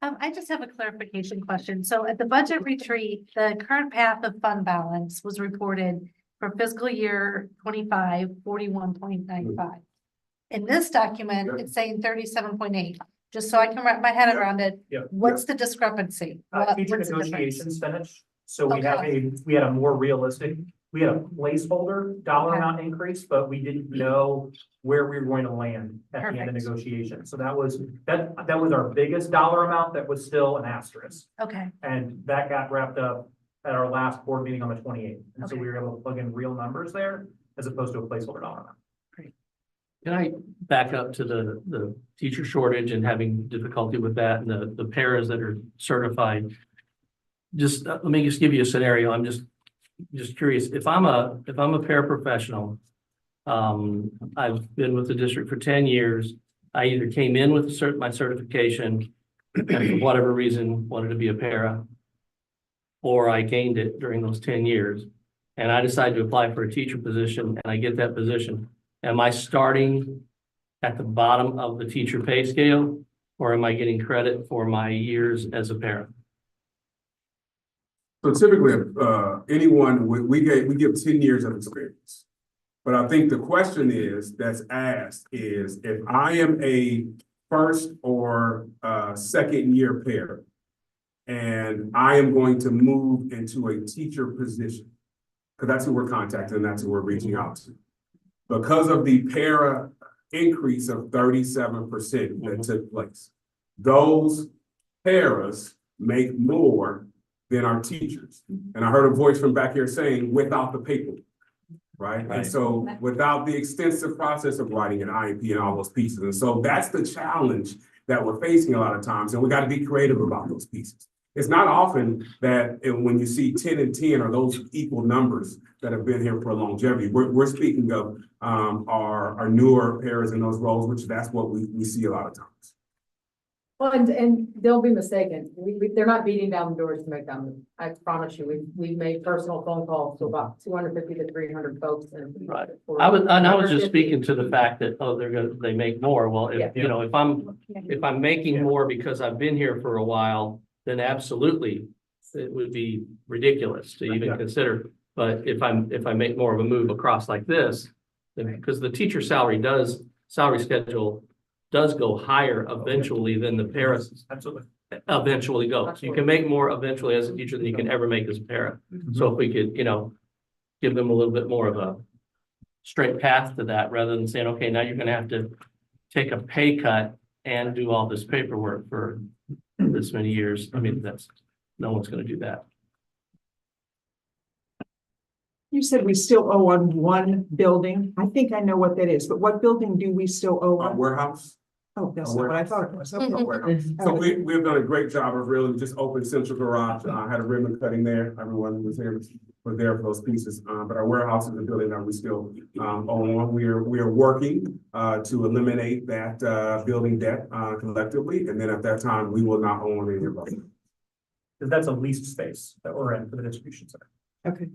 I just have a clarification question. So at the budget retreat, the current path of fund balance was reported for fiscal year 25, 41.95. In this document, it's saying 37.8. Just so I can wrap my head around it. What's the discrepancy? Teacher What's the difference? negotiations finished, so we had a more realistic, we had a placeholder dollar amount increase, but we didn't know where we were going to land at the end of negotiations. So that was our biggest dollar amount that was still an asterisk. Okay. And that got wrapped up at our last board meeting on the 28th. And so we were able to plug in real numbers there as opposed to a placeholder dollar amount. Can I back up to the teacher shortage and having difficulty with that and the paras that are certified? Just let me just give you a scenario. I'm just curious. If I'm a paraprofessional, I've been with the district for 10 years. I either came in with my certification and for whatever reason wanted to be a para, or I gained it during those 10 years, and I decided to apply for a teacher position and I get that position. Am I starting at the bottom of the teacher pay scale, or am I getting credit for my years as a para? So typically, anyone, we give 10 years of experience. But I think the question that's asked is, if I am a first or second year para, and I am going to move into a teacher position. Because that's who we're contacting, and that's who we're reaching out to. Because of the para increase of 37% that took place, those paras make more than our teachers. And I heard a voice from back here saying, without the paper. Right? And so without the extensive process of writing an IEP and all those pieces. And so that's the challenge that we're facing a lot of times. And we got to be creative about those pieces. It's not often that when you see 10 and 10 are those equal numbers that have been here for longevity. We're speaking of our newer pairs in those roles, which that's what we see a lot of times. Well, and they'll be mistaken. They're not beating down the doors to make them. I promise you, we've made personal phone calls to about 250 to 300 folks. And Right. I was just speaking to the fact that, oh, they make more. Well, if, Yeah. you know, if I'm making more because I've been here for a while, then absolutely it would be ridiculous to even consider. But if I make more of a move across like this, then because the teacher salary schedule does go higher eventually than the paras eventually go. So you can make more eventually as a teacher than you can ever make as a para. So if we could, you know, give them a little bit more of a straight path to that rather than saying, okay, now you're going to have to take a pay cut and do all this paperwork for this many years. I mean, no one's going to do that. You said we still owe on one building. I think I know what that is, but what building do we still owe Our on? warehouse. Oh, that's not what I thought it was. Okay. So we've done a great job of really just open central garage. Had a ribbon cutting there. Everyone was there for those pieces. But our warehouse is a building that we still own on. We are working to eliminate that building debt collectively. And then at that time, we will not own any of it. Because that's a leased space that we're in for the distribution center. Okay.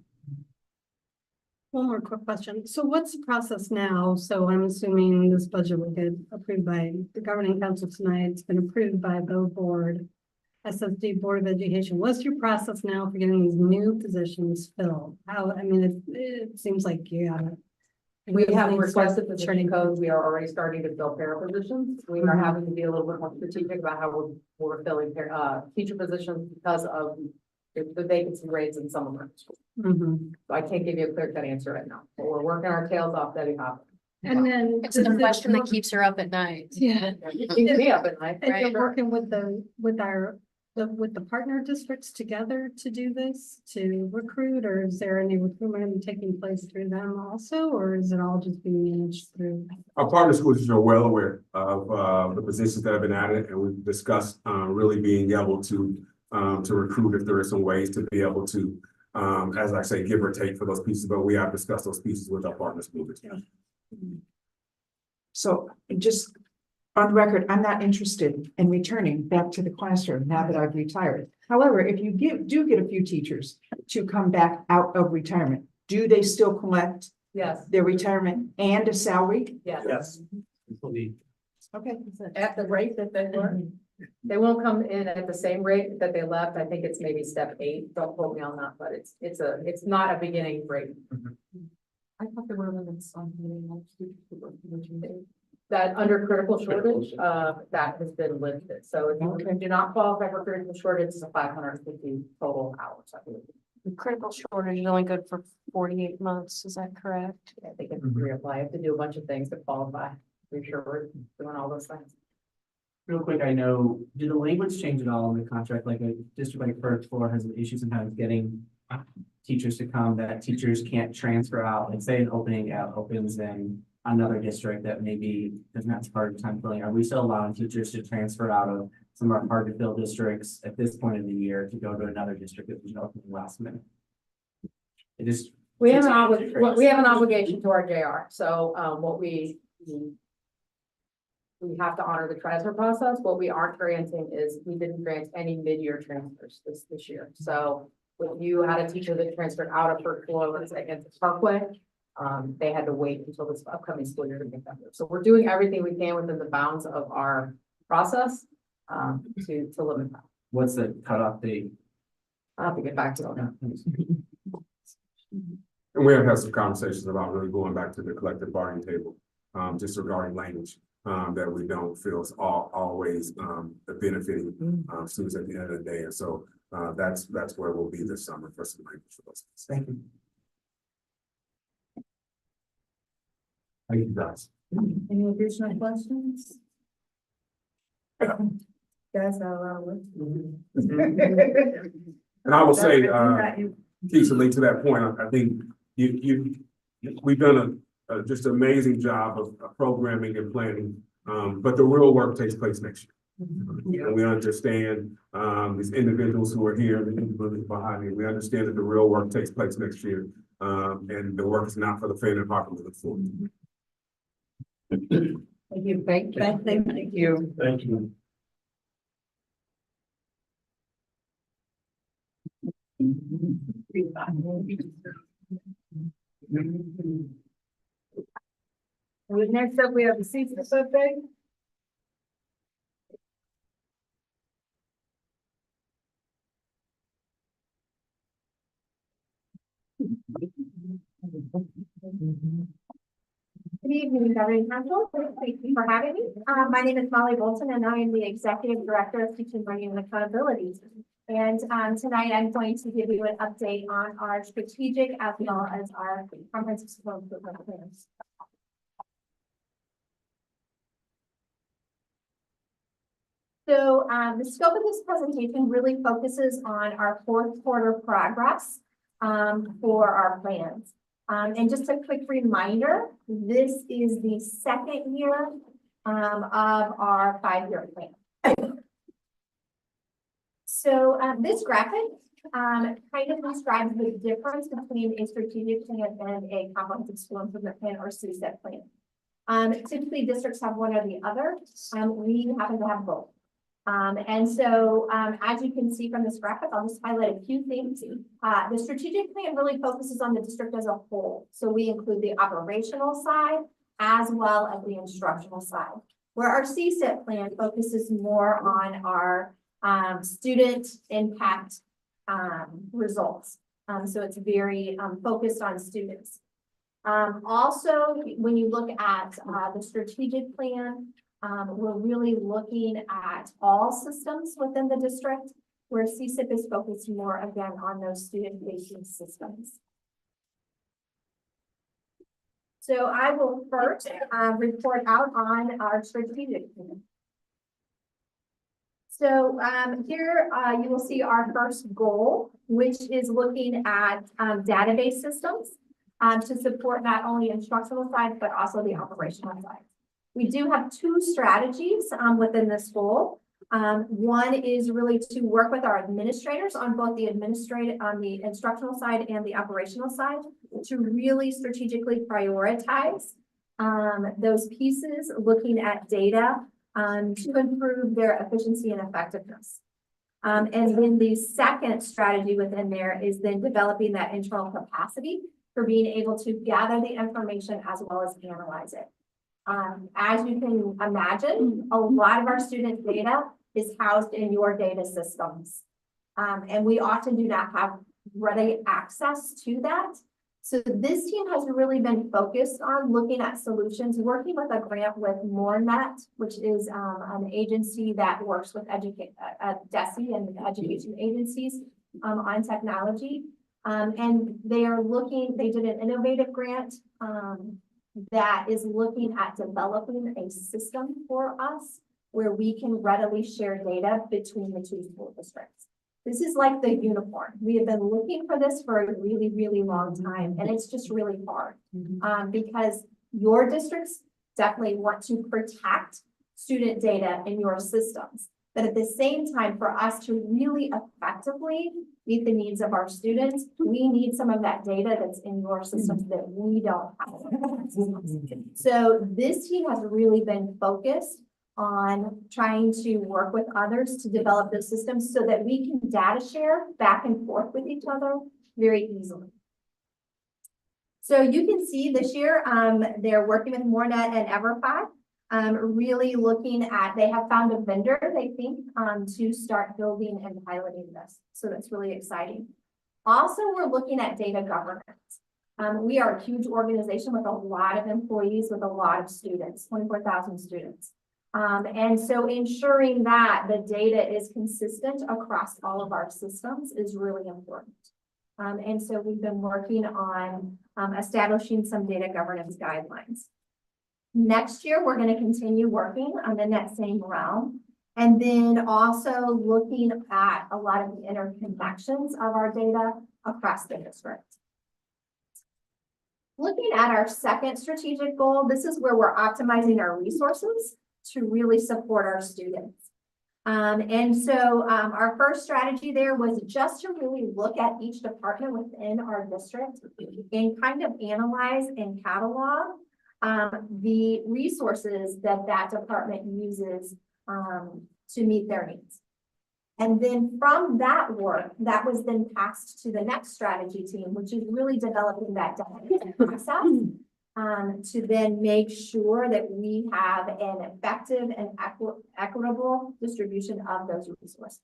One more quick question. So what's the process now? So I'm assuming this budget will get approved by the governing council tonight. It's been approved by the board, SSD Board of Education. What's your process now for getting these new positions filled? It seems like you gotta. We have requested position codes. We are already starting to fill para positions. We are having to be a little bit more strategic about how we're filling teacher positions because of the vacancy rates in some of them. So I can't give you a clear cut answer right now, but we're working our tails off that happen. And then. It's the question that keeps her up at night. Yeah. It keeps me up at night. And you're working with the partner districts together to do this, to recruit, or is there any recruitment taking place through them also, or is it all just being managed through? Our partner schools are well aware of the positions that have been added, and we've discussed really being able to recruit if there are some ways to be able to, as I say, give or take for those pieces, but we have discussed those pieces with our partner schools. So just on the record, I'm not interested in returning back to the classroom now that I've retired. However, if you do get a few teachers to come back out of retirement, do they still collect Yes, their retirement and a salary? yes. Yes. Okay. At the rate that they were. They won't come in at the same rate that they left. I think it's maybe step 8. Don't quote me on that, but it's not a beginning rate. I thought there were limits on that under critical shortage, that has been lifted. So if you do not qualify for critical shortage, it's a 550 total hours, I believe. The critical shortage is only good for 48 months. Is that correct? I think it's reapply. I have to do a bunch of things to qualify. Make sure we're doing all those things. Real quick, I know, did the language change at all in the contract? Like a district like First Floor has an issue sometimes getting teachers to come, that teachers can't transfer out, like say an opening opens in another district that maybe doesn't have part of time filling. Are we still allowing teachers to transfer out of some of our hard to fill districts at this point in the year to go to another district if there's an opening last minute? It just. We have an obligation to our JR. So what we have to honor the transfer process. What we aren't granting is we didn't grant any mid-year transfers this year. So if you had a teacher that transferred out of First Floor, let's say against Parkway, they had to wait until this upcoming school year to make that move. So we're doing everything we can within the bounds of our process to limit that. What's the cutoff date? I'll have to get back to that. And we have had some conversations about really going back to the collective bargaining table, just regarding language. that we don't feel is always, benefiting, students at the end of the day. And so, that's where we'll be this summer for some language for those. Thank you. Are you guys? Any additional questions? That's our. And I will say, Keisha, to that point, I think we've done just an amazing job of programming and planning, but the real work takes place next year. And we understand, these individuals who are here, the individuals behind me, we understand that the real work takes place next year. And the work is not for the faint of heart. We look forward to it. Thank you. Thank you. Thank you. Next up, we have the CSIP update. Good evening, Governing Council. Thank you for having me. My name is Molly Bolton, and I am the Executive Director of Teaching, Learning, and Accountability. And tonight I'm going to give you an update on our strategic as well as our comprehensive school improvement plans. So the scope of this presentation really focuses on our fourth quarter progress for our plans. And just a quick reminder, this is the second year of our 5-year plan. So this graphic kind of describes the difference between a strategic plan and a comprehensive school improvement plan or CSIP plan. Typically districts have one or the other. We happen to have both. And so as you can see from this graphic, I'll just highlight a few things. The strategic plan really focuses on the district as a whole. So we include the operational side as well as the instructional side, where our CSIP plan focuses more on our student impact results. So it's very focused on students. Also, when you look at the strategic plan, we're really looking at all systems within the district, where CSIP is focused more again on those student-facing systems. So I will first report out on our strategic plan. So here you will see our first goal, which is looking at database systems to support not only instructional side, but also the operational side. We do have two strategies within this goal. One is really to work with our administrators on both the instructional side and the operational side to really strategically prioritize those pieces, looking at data to improve their efficiency and effectiveness. And then the second strategy within there is then developing that internal capacity for being able to gather the information as well as analyze it. As you can imagine, a lot of our student data is housed in your data systems. And we often do not have ready access to that. So this team has really been focused on looking at solutions, working with a grant with MoreNet, which is an agency that works with DESE and education agencies on technology. And they did an innovative grant that is looking at developing a system for us where we can readily share data between the two school districts. This is like the unicorn. We have been looking for this for a really, really long time, and it's just really hard because your districts definitely want to protect student data in your systems. But at the same time, for us to really effectively meet the needs of our students, we need some of that data that's in your systems that we don't have. So this team has really been focused on trying to work with others to develop those systems so that we can data share back and forth with each other very easily. So you can see this year, they're working with MoreNet and EverFi. Really looking at, they have found a vendor, they think, to start building and piloting this. So that's really exciting. Also, we're looking at data governance. We are a huge organization with a lot of employees, with a lot of students, 24,000 students. And so ensuring that the data is consistent across all of our systems is really important. And so we've been working on establishing some data governance guidelines. Next year, we're going to continue working on the net same realm, and then also looking at a lot of the interconnections of our data across the district. Looking at our second strategic goal, this is where we're optimizing our resources to really support our students. And so our first strategy there was just to really look at each department within our district and kind of analyze and catalog the resources that that department uses to meet their needs. And then from that work, that was then passed to the next strategy team, which is really developing that data process to then make sure that we have an effective and equitable distribution of those resources.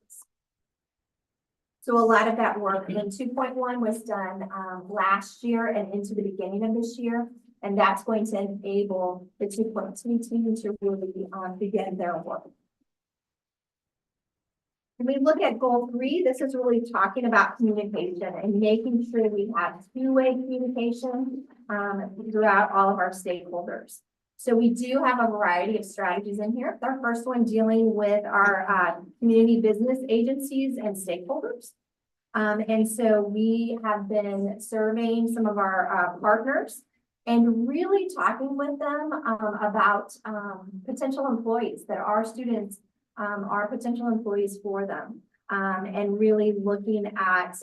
So a lot of that work in 2.1 was done last year and into the beginning of this year. And that's going to enable the 2.2 team to really begin their work. When we look at goal 3, this is really talking about communication and making sure we have two-way communication throughout all of our stakeholders. So we do have a variety of strategies in here. Our first one dealing with our community business agencies and stakeholders. And so we have been surveying some of our partners and really talking with them about potential employees that our students are potential employees for them, and really looking at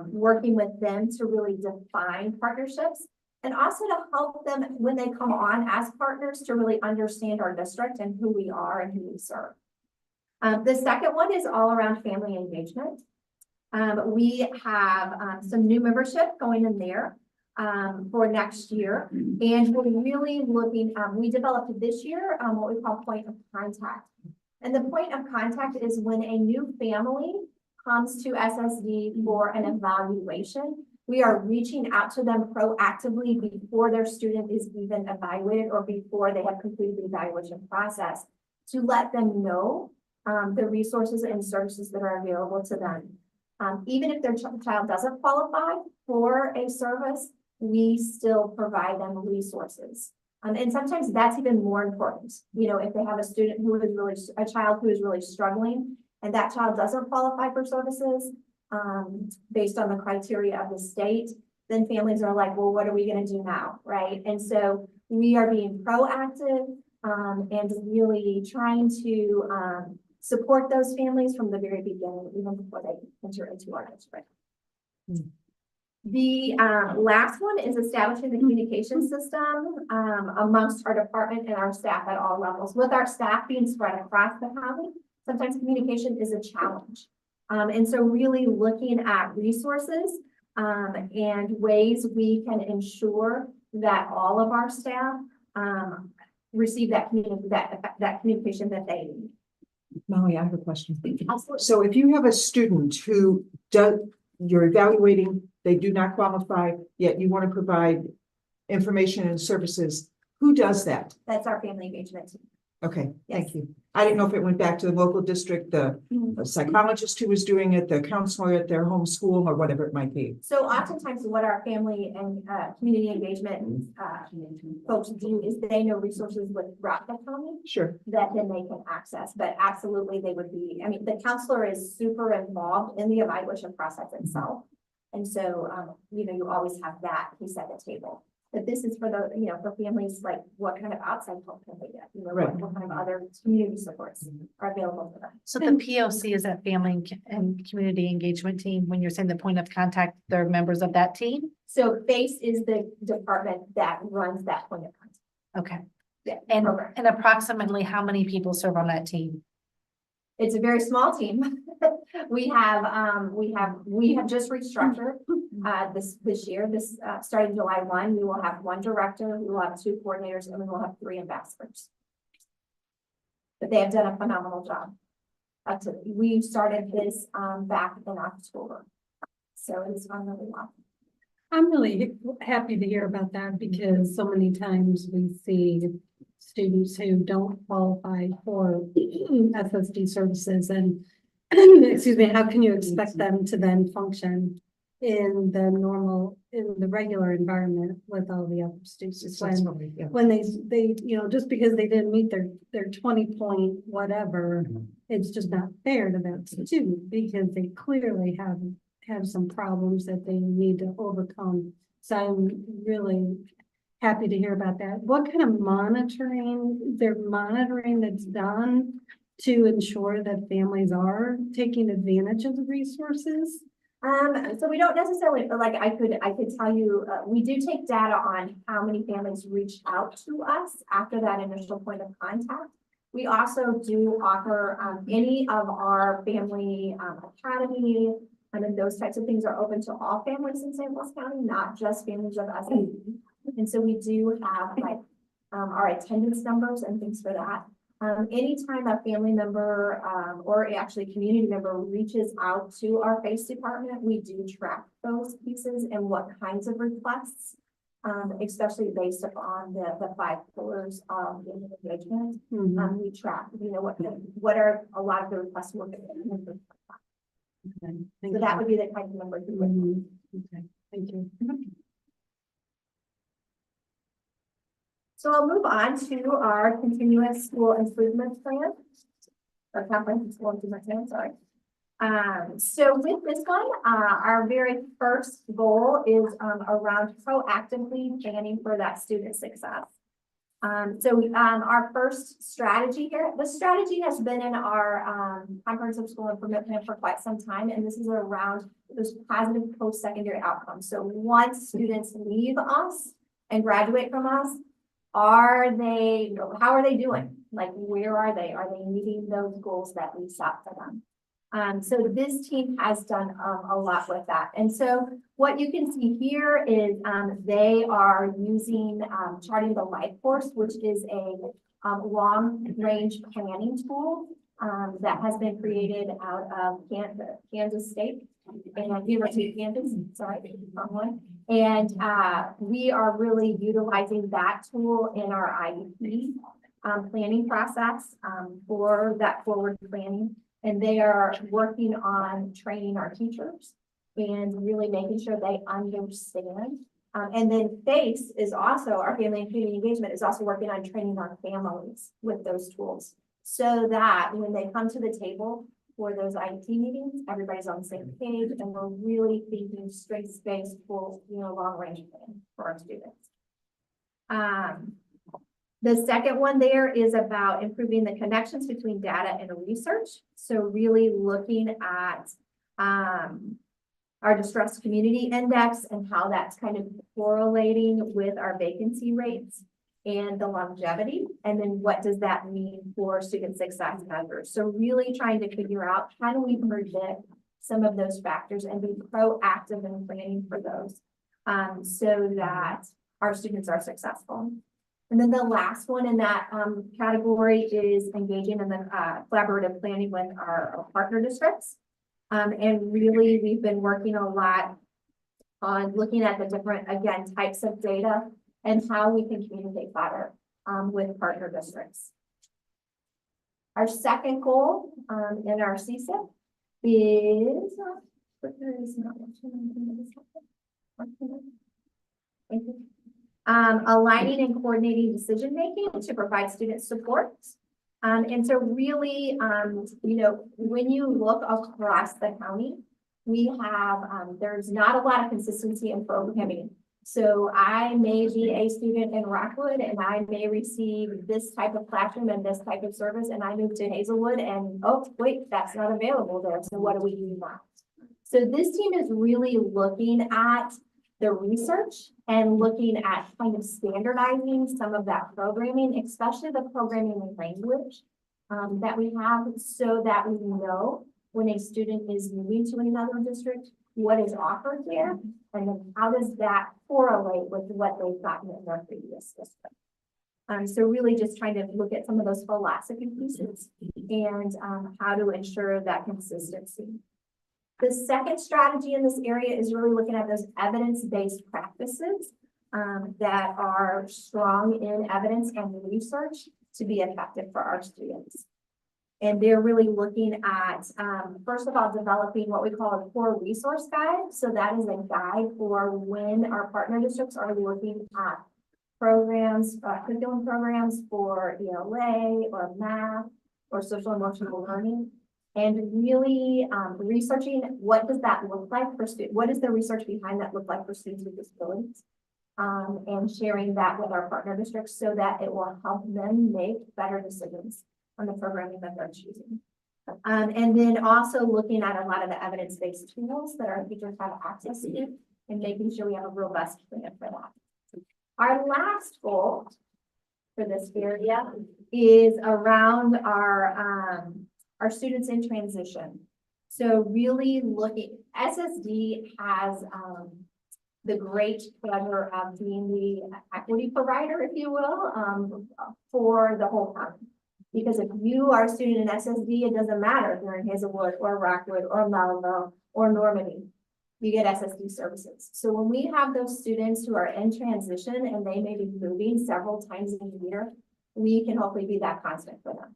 working with them to really define partnerships and also to help them when they come on as partners to really understand our district and who we are and who we serve. The second one is all around family engagement. We have some new membership going in there for next year, and we're really looking, we developed this year what we call point of contact. And the point of contact is when a new family comes to SSD for an evaluation, we are reaching out to them proactively before their student is even evaluated or before they have completed the evaluation process to let them know the resources and services that are available to them. Even if their child doesn't qualify for a service, we still provide them resources. And sometimes that's even more important. You know, if they have a student who is really, a child who is really struggling and that child doesn't qualify for services based on the criteria of the state, then families are like, well, what are we going to do now, right? And so we are being proactive and really trying to support those families from the very beginning, even before they enter into our district. The last one is establishing the communication system amongst our department and our staff at all levels. With our staff being spread across the county, sometimes communication is a challenge. And so really looking at resources and ways we can ensure that all of our staff receive that communication that they need. Molly, I have a question. Absolutely. So if you have a student who you're evaluating, they do not qualify, yet you want to provide information and services, who does that? That's our family engagement team. Okay, Yes. thank you. I didn't know if it went back to the local district, the psychologist who was doing it, the counselor at their home school, or whatever it might be. So oftentimes what our family and community engagement folks do is they know resources throughout the county Sure. that then they can access, but absolutely they would be, I mean, the counselor is super involved in the evaluation process itself. And so, you know, you always have that piece at the table. But this is for the, you know, for families, like what kind of outside help can they get? You know, what kind of other community supports are available for them. So the POC is that family and community engagement team. When you're saying the point of contact, they're members of that team? So FACE is the department that runs that point of contact. Okay. Yeah, And, program. and approximately how many people serve on that team? It's a very small team. We have just restructured this year. Starting July 1, we will have 1 director, we will have 2 coordinators, and we will have 3 ambassadors. But they have done a phenomenal job. We started this back in October, so it's gone really well. I'm really happy to hear about that because so many times we see students who don't qualify for SSD services and excuse me, how can you expect them to then function in the regular environment with all the other students when they, you know, just because they didn't meet their 20-point whatever, it's just not fair to that student because they clearly have some problems that they need to overcome. So I'm really happy to hear about that. What kind of monitoring that's done to ensure that families are taking advantage of the resources? So we don't necessarily, like, I could tell you, we do take data on how many families reach out to us after that initial point of contact. We also do offer, any of our family, academy, and those types of things are open to all families in St. Louis County, not just families of SSD. And so we do have like, our attendance numbers and things for that. Anytime a family member, or actually community member reaches out to our FACE department, we do track those pieces and what kinds of requests, especially based upon the 5 pillars of engagement. We track, you know, what are a lot of the requests we're getting. Okay, So that would be the kind of number. Okay, thank you. So I'll move on to our continuous school improvement plan. Or comprehensive school improvement plan, sorry. So with this one, our very first goal is around proactively planning for that student success. Our first strategy here, the strategy has been in our comprehensive school improvement plan for quite some time, and this is around those positive post-secondary outcomes. So once students leave us and graduate from us, how are they doing? Like, where are they? Are they meeting those goals that we set for them? So this team has done a lot with that. And so what you can see here is they are using Charting the Life Course, which is a long-range planning tool that has been created out of Kansas State and University of Kansas, sorry, wrong one. And we are really utilizing that tool in our IEP planning process for that forward planning. And they are working on training our teachers and really making sure they understand. And then FACE is also, our family and community engagement is also working on training our families with those tools so that when they come to the table for those IEP meetings, everybody's on the same page and we're really thinking strengths-based, full, long-range plan for our students. The second one there is about improving the connections between data and research. So really looking at our distressed community index and how that's kind of correlating with our vacancy rates and the longevity. And then what does that mean for student success measures? So really trying to figure out how do we predict some of those factors and be proactive in planning for those so that our students are successful. And then the last one in that category is engaging in the collaborative planning with our partner districts. And really, we've been working a lot on looking at the different, again, types of data and how we can communicate better with partner districts. Our second goal in our CSIP is, thank you. Aligning and coordinating decision-making to provide student support. And so really, when you look across the county, we have, there's not a lot of consistency in programming. So I may be a student in Rockwood and I may receive this type of classroom and this type of service, and I move to Hazelwood and, oh, wait, that's not available there. So what do we do now? So this team is really looking at the research and looking at kind of standardizing some of that programming, especially the programming in language that we have, so that we know when a student is moving to another district, what is offered there, and then how does that correlate with what they've gotten in their previous district. So really just trying to look at some of those philosophy pieces and how to ensure that consistency. The second strategy in this area is really looking at those evidence-based practices that are strong in evidence and research to be effective for our students. And they're really looking at, first of all, developing what we call a core resource guide. So that is a guide for when our partner districts are looking at programs, curriculum programs for ELA or math or social emotional learning. And really researching what does that look like for students? What does the research behind that look like for students with disabilities? And sharing that with our partner districts so that it will help them make better decisions on the programming that they're choosing. And then also looking at a lot of the evidence-based tools that our teachers have access to and making sure we have a robust plan for that. Our last goal for this area is around our students in transition. So really looking, SSD has the great pleasure of being the equity provider, if you will, for the whole county. Because if you are a student in SSD, it doesn't matter if you're in Hazelwood or Rockwood or Melville or Normandy, you get SSD services. So when we have those students who are in transition and they may be moving several times a year, we can hopefully be that constant for them.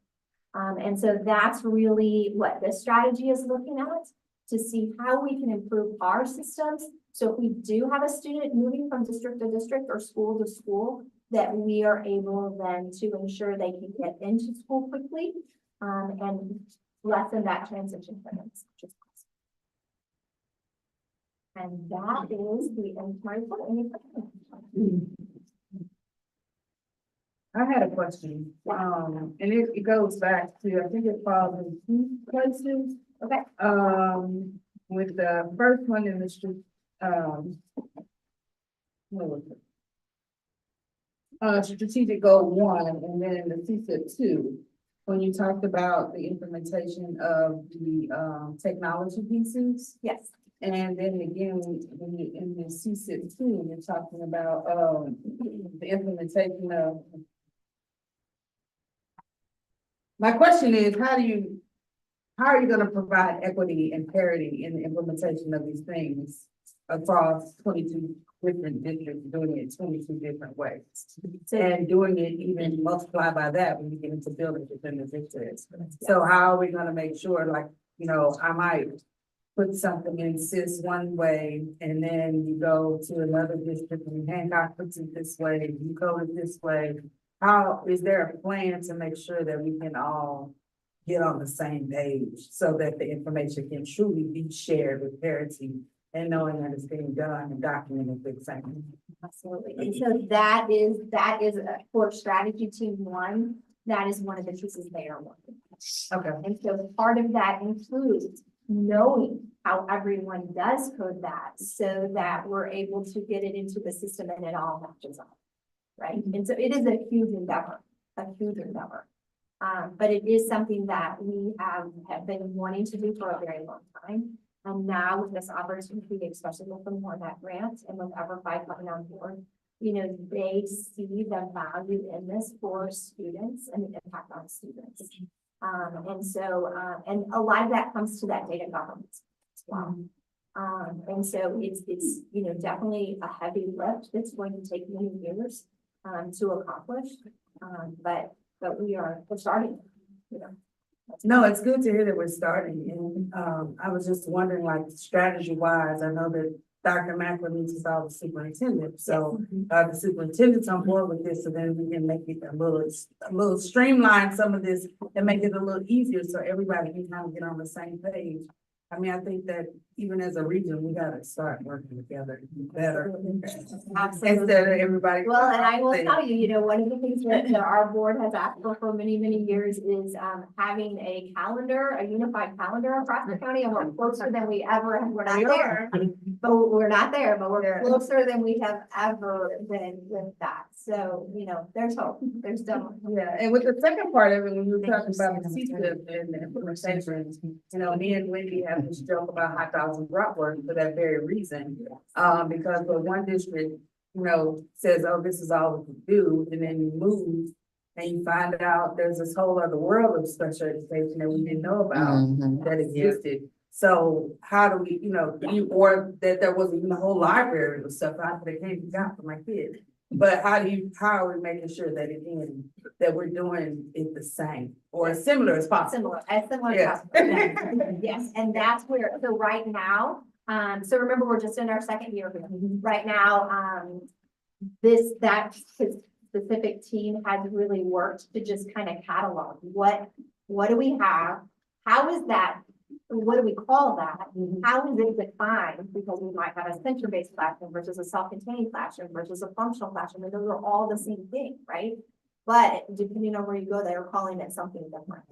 And so that's really what this strategy is looking at, to see how we can improve our systems. So if we do have a student moving from district to district or school to school, that we are able then to ensure they can get into school quickly and lessen that transition for them. And that is the end of my report. Any questions? I had a question, and it goes back to, I think it falls in two places. Okay. With the first one in the street, what was it? Strategic goal 1, and then the CSIP 2, when you talked about the implementation of the technology pieces. Yes. And then again, when you in the CSIP 2, you're talking about the implementation of. My question is, how are you going to provide equity and parity in the implementation of these things across 22 different districts, doing it 22 different ways? And doing it even multiply by that when you get into buildings within the districts. So how are we going to make sure, like, I might put something in SIS one way, and then you go to another district and Hancock puts it this way, you code it this way. How is there a plan to make sure that we can all get on the same page so that the information can truly be shared with parity and knowing that it's being done and documented the same? Absolutely. And so that is for strategy team 1. That is one of the pieces they are working on. Okay. And so part of that includes knowing how everyone does code that so that we're able to get it into the system and it all matches up. Right. And so it is a huge endeavor. But it is something that we have been wanting to do for a very long time. And now with this opportunity, especially with the Hornet grant and with Ever5 coming on board, they see the value in this for students and the impact on students. And so, and a lot of that comes to that data governance as well. And so it's definitely a heavy lift that's going to take many years to accomplish. But we're starting, No, it's good to hear that we're starting. And I was just wondering, like, strategy wise, I know that Dr. Macklin needs to solve the superintendent. So the superintendent's on board with this, so then we can make it a little streamline some of this and make it a little easier so everybody can kind of get on the same page. I mean, I think that even as a region, we gotta start working together better. Absolutely. Instead of everybody. Well, and I will tell you, one of the things that our board has asked for many, many years is having a unified calendar across the county, and we're closer than we ever have. We're not there, but we're closer than we have ever been with that. So, there's hope. There's definitely. Yeah, and with the second part of it, when we were talking about the CSIP and the implementation, me and Wendy have this joke about hot dogs and bratwurst for that very reason. Because when one district, says, oh, this is all we can do, and then you move and you find out there's this whole other world of special education that we didn't know about that existed. So how do we, or that there wasn't even a whole library of stuff out there that can't be got for my kids. But how are we making sure that that we're doing it the same or as similar as possible? Similar as Yes. possible. Yes, and that's where, so right now, so remember, we're just in our second year here. Right now, that specific team has really worked to just kind of catalog what do we have? How is that? What do we call that? How is it defined? Because we might have a center-based classroom versus a self-contained classroom versus a functional classroom, and those are all the same thing, right? But depending on where you go, they're calling it something different.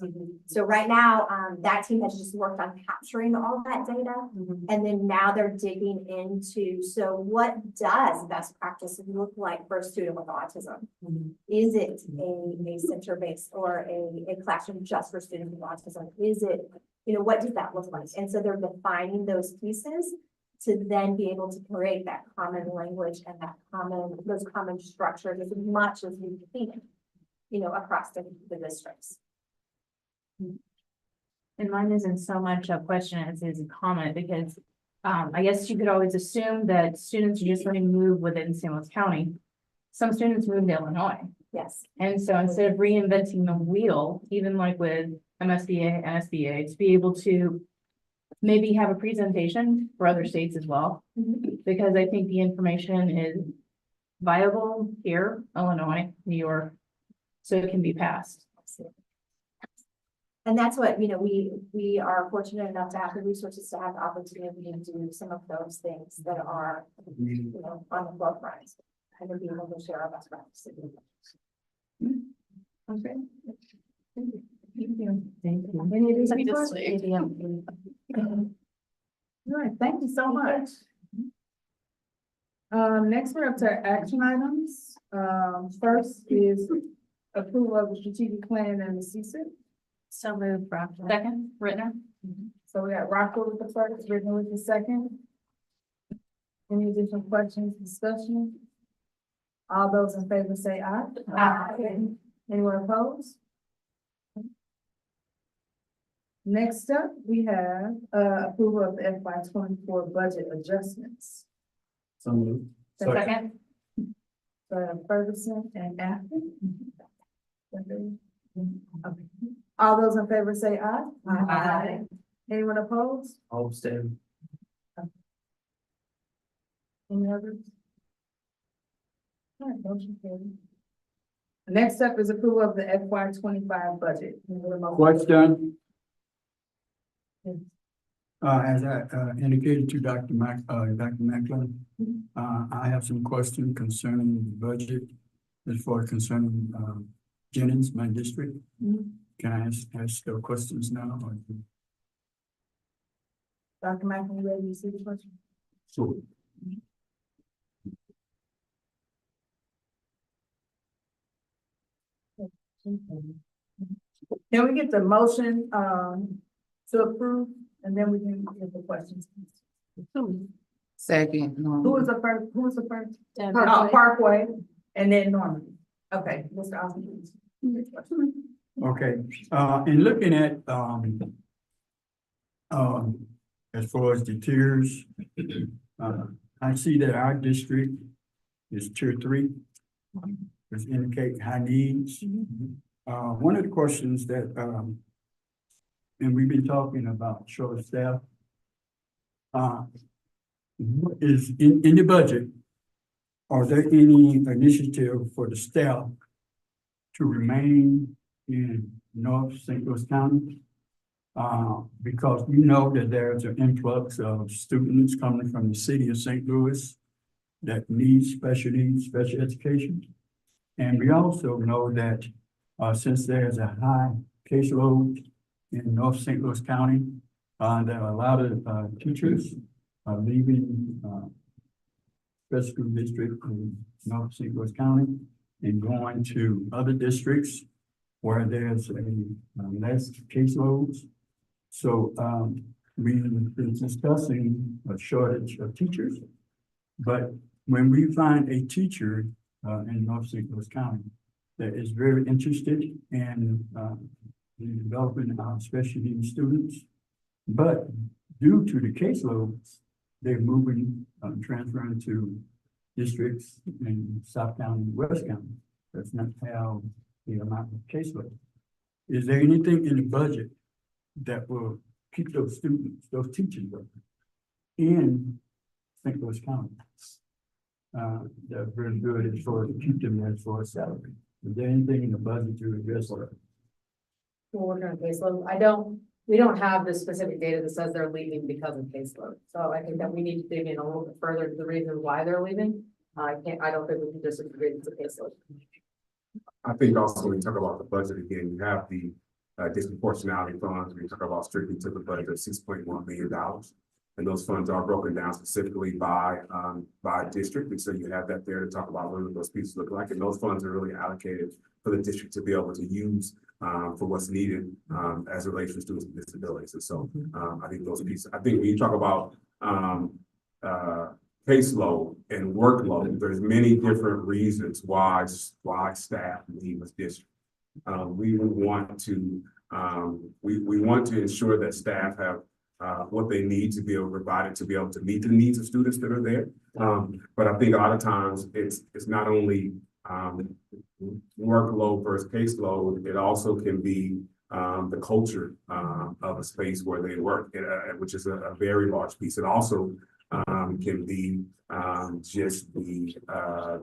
So right now, that team has just worked on capturing all that data. And then now they're digging into, so what does best practice look like for a student with autism? Is it a center-based or a classroom just for students with autism? Is it, what does that look like? And so they're defining those pieces to then be able to create that common language and those common structures as much as we can, across the districts. And mine isn't so much a question as is a comment, because I guess you could always assume that students are just going to move within San Luis County. Some students move to Illinois. Yes. And so instead of reinventing the wheel, even like with MSBA, NSBA, to be able to maybe have a presentation for other states as well, because I think the information is viable here, Illinois, New York, so it can be passed. And that's what, we are fortunate enough to have the resources to have the opportunity to do some of those things that are, on the forefront and to be able to share our best practices. Okay. Thank you. Any of these Let me people? just say. All right, thank you so much. Next we're up to our action items. First is approval of the strategic plan and the CSIP. So moved, Brock. Second, Rittner. So we got Rockwood with the first, Brittany with the second. Any additional questions, discussion? All those in favor say aye. Aye. Anyone opposed? Next up, we have approval of the FY 24 budget adjustments. So moved. Second. Ferguson and Afton. Okay. All those in favor say aye. Aye. Anyone opposed? I'll abstain. Any others? All right, motion carried. Next up is approval of the FY 25 budget. Question. As I indicated to Dr. Macklin, I have some questions concerning the budget as far as concerning Jennings, my district. Can I ask the questions now? Or? Dr. Macklin, you ready to see the question? Sure. Can we get the motion to approve and then we can get the questions? Second. Who was the first? Who was the first? Parkway. Parkway and then Norman. Okay, Mr. Osmond, please. Okay, in looking at, as far as the tiers, I see that our district is tier 3, which indicate high needs. One of the questions that, and we've been talking about short staff, is in the budget, are there any initiative for the staff to remain in North St. Louis County? Because we know that there's an influx of students coming from the city of St. Louis that need special needs, special education. And we also know that since there's a high caseload in North St. Louis County, that a lot of teachers are leaving special school district in North St. Louis County and going to other districts where there's a less caseloads. So we've been discussing a shortage of teachers, but when we find a teacher in North St. Louis County that is very interested in developing our special needs students, but due to the caseloads, they're moving, transferring to districts in South County, and West County. That's not how the amount of caseload. Is there anything in the budget that will keep those students, those teachers in St. Louis County? That's very good as far as to keep them as far as salary. Is there anything in the budget to address that? We're working on caseload. We don't have the specific data that says they're leaving because of caseload. So I think that we need to dig in a little bit further to the reason why they're leaving. I don't think we can just agree it's a caseload. I think also when you talk about the budget again, you have the disproportionality funds. We talk about strictly to the budget of $6.1 million. And those funds are broken down specifically by district. And so you have that there to talk about what those pieces look like. And those funds are really allocated for the district to be able to use for what's needed as it relates to students with disabilities. And so I think those pieces, I think when you talk about caseload and workload, there's many different reasons why staff leave a district. We would want to we want to ensure that staff have what they need to be able to provide it to be able to meet the needs of students that are there. But I think a lot of times it's not only workload versus caseload, it also can be the culture of a space where they work, which is a very large piece. It also can be just the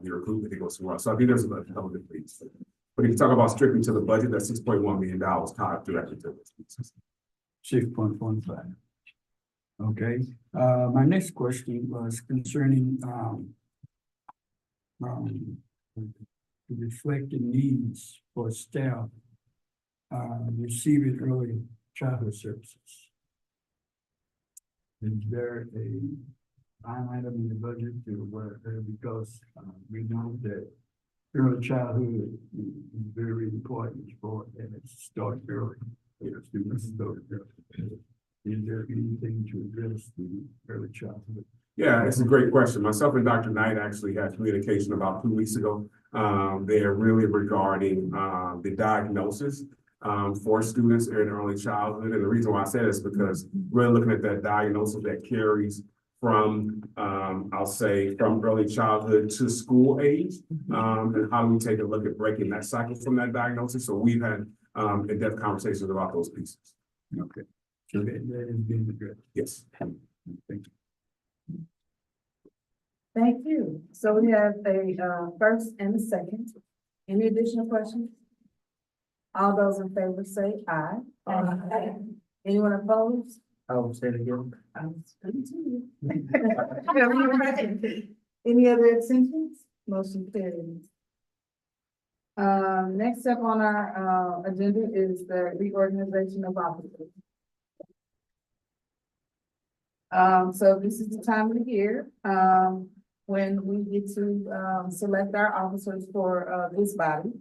recruitment that goes through. So I think there's a couple of different things. But if you talk about strictly to the budget, that's $6.1 million tied directly to this piece. 6.15. Okay, my next question was concerning to reflect the needs for staff receiving early childhood services. Is there a line item in the budget to where, because we know that early childhood is very important for, and it starts early. Students start early. Is there anything to address the early childhood? Yeah, it's a great question. Myself and Dr. Knight actually had communication about 2 weeks ago. They're really regarding the diagnosis for students in early childhood. And the reason why I say this is because we're looking at that diagnosis that carries from, I'll say, from early childhood to school age. And how do we take a look at breaking that cycle from that diagnosis? So we've had in-depth conversations about those pieces. Okay, so that is being addressed. Yes. Thank you. Thank you. So we have a first and a second. Any additional questions? All those in favor say aye. Aye. Anyone opposed? I will say it again. I was going to. Any other abstentions? Motion carries. Next up on our agenda is the reorganization of offices. So this is the time of the year when we get to select our officers for this body.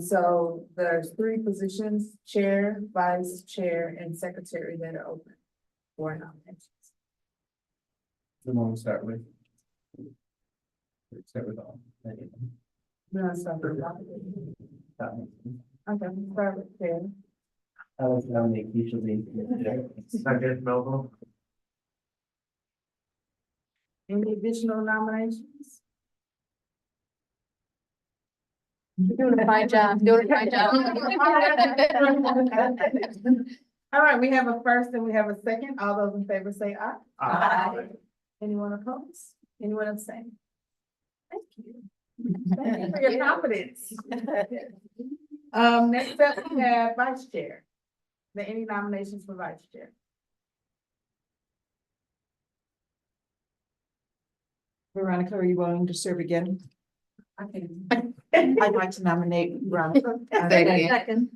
So there's 3 positions: chair, vice chair, and secretary that are open for nominations. The one we'll start with. Start with all. You want to start with that? Okay, start with chair. I like to nominate Keisha Lee. Second, Melville. Any additional nominations? Doing a fine job, doing a fine job. All right, we have a first and we have a second. All those in favor say aye. Aye. Anyone opposed? Anyone abstain? Thank you. Thank you for your confidence. Next up, we have vice chair. Are there any nominations for vice chair? Veronica, are you willing to serve again? I can. I'd like to nominate Veronica. Say it again.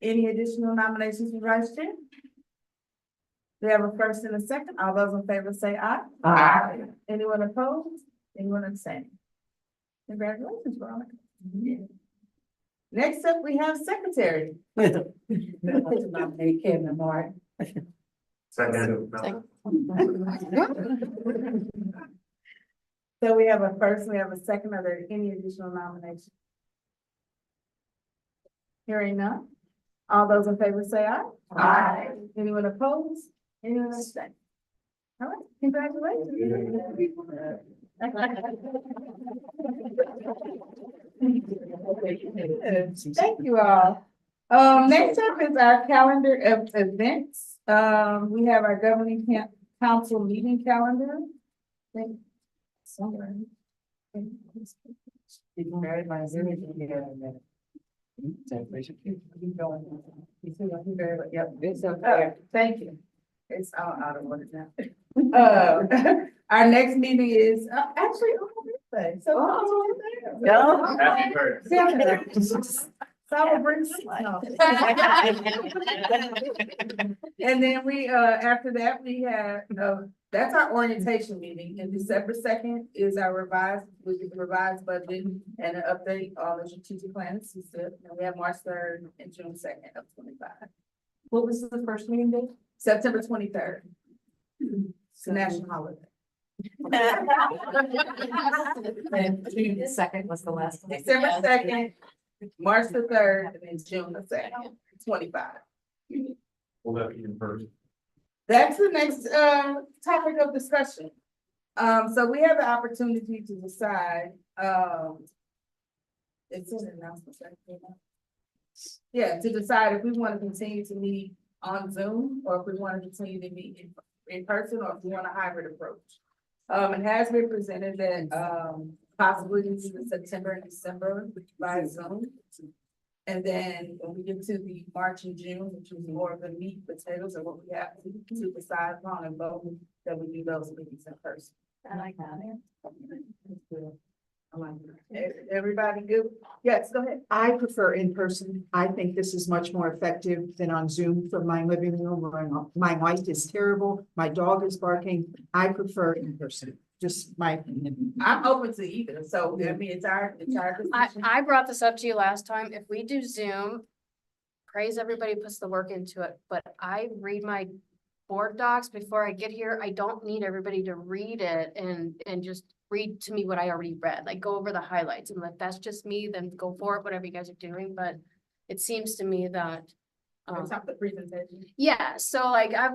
Any additional nominations for vice chair? We have a first and a second. All those in favor say aye. Aye. Anyone opposed? Anyone abstain? Congratulations, Veronica. Next up, we have secretary. Nominate Kevin Martin. Second. So we have a first, we have a second. Are there any additional nominations? Hearing none. All those in favor say aye. Aye. Anyone opposed? Anyone abstain? All right, congratulations. Thank you all. Next up is our calendar of events. We have our governing council meeting calendar. Somewhere. Yep, it's okay. Thank you. It's all out of order now. Our next meeting is actually on my birthday. So. Happy birthday. And then we, after that, we have, that's our orientation meeting, and December 2nd is our revised budget and an update on the strategic plan, and we have March 3rd and June 2nd of 25. What was the first meeting date? September 23rd. It's a national holiday. And June the second was the last one. December 2nd, March the 3rd, and then June the 2nd, 25. Will that be in person? That's the next topic of discussion. So we have the opportunity to decide, it's an announcement. Yeah, to decide if we want to continue to meet on Zoom, or if we want to continue to meet in person, or if we want a hybrid approach. It has been presented that possibly in September and December by Zoom. And then when we get to the March and June, which is more of the meat and potatoes of what we have to decide upon and vote, that we do those meetings in person. I like that. Everybody good? Yes, go ahead. I prefer in person. I think this is much more effective than on Zoom from my living room where my mic is terrible. My dog is barking. I prefer in person, just my opinion. I'm open to either, so I mean, it's our decision. I brought this up to you last time. If we do Zoom, praise everybody puts the work into it, but I read my board docs before I get here. I don't need everybody to read it and just read to me what I already read, like go over the highlights. And if that's just me, then go for it, whatever you guys are doing. But it seems to me that The presentation. yeah, so like I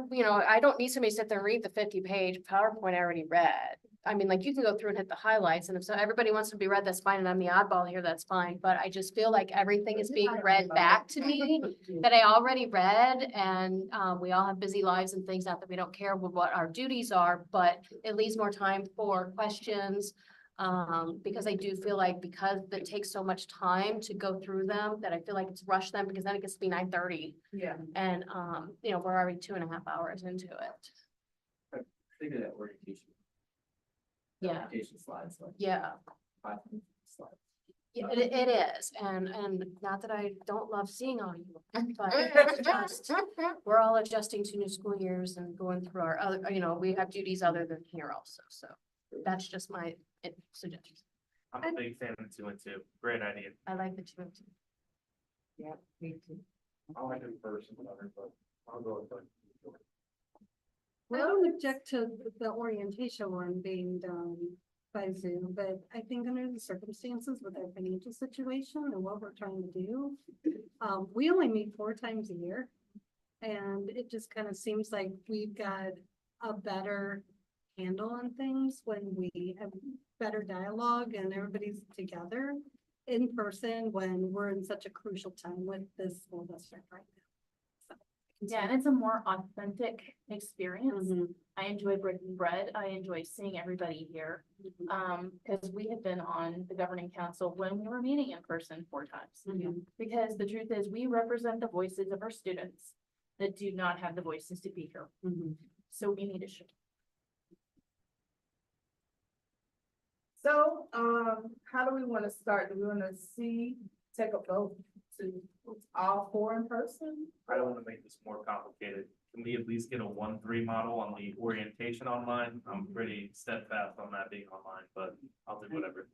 don't need somebody to sit there and read the 50-page PowerPoint I already read. I mean, like you can go through and hit the highlights, and if so everybody wants to be read, that's fine, and I'm the oddball here, that's fine. But I just feel like everything is being read back to me that I already read, and we all have busy lives and things, not that we don't care what our duties are, but it leaves more time for questions. Because I do feel like because it takes so much time to go through them, that I feel like it's rushed them, because then it gets to be 9:30. Yeah. And, we're already 2.5 hours into it. Think of that orientation. Yeah. Orientation slides, like Yeah, 5 minute slides. yeah, it is. And not that I don't love seeing all you, but it's just, we're all adjusting to new school years and going through our other, we have duties other than here also. So that's just my suggestion. I'm a big fan of 2 and 2. Great idea. I like the 2 and 2. Yeah, me too. I like in person, but I'll go with like. I don't object to the orientation one being done by Zoom, but I think under the circumstances with our financial situation and what we're trying to do, we only meet 4 times a year. And it just kind of seems like we've got a better handle on things when we have better dialogue and everybody's together in person when we're in such a crucial time with this school district right now. Yeah, and it's a more authentic experience. I enjoy breaking bread. I enjoy seeing everybody here. Because we have been on the governing council when we were meeting in person 4 times. Because the truth is, we represent the voices of our students that do not have the voices to be here. So we need to show. So, how do we want to start? Do we want to take a vote to all 4 in person? I don't want to make this more complicated. Can we at least get a 1-3 model on the orientation online? I'm pretty steadfast on that being online, but I'll do whatever.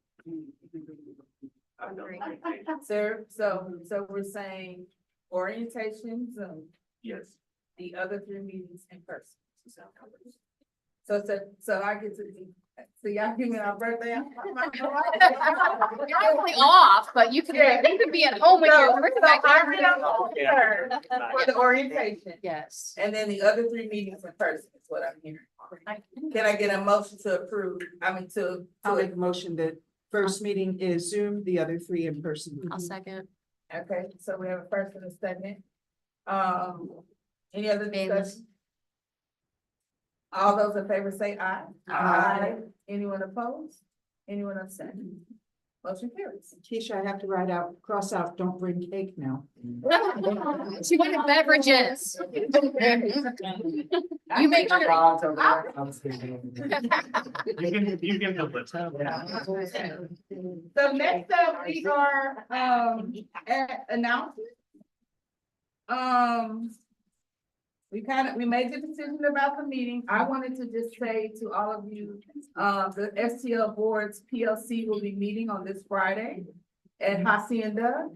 I've done orientation. So we're saying orientation Zoom, Yes. the other 3 meetings in person. So I get to So y'all give me our birthday. You're only off, but you can be at home with your. For the orientation, Yes. and then the other 3 meetings in person is what I'm hearing. Can I get a motion to approve, I'll make a motion that first meeting is Zoom, the other 3 in person. I'll second. Okay, so we have a first and a second. Any other discussion? All those in favor say aye. Aye. Anyone opposed? Anyone abstain? Motion carries. Keisha, I have to cross out, don't bring cake now. She wanted beverages. You make sure. You can do it. So next up, we are, at announcements. We made the decision about the meeting. I wanted to just say to all of you, the STL Boards PLC will be meeting on this Friday at Hacienda.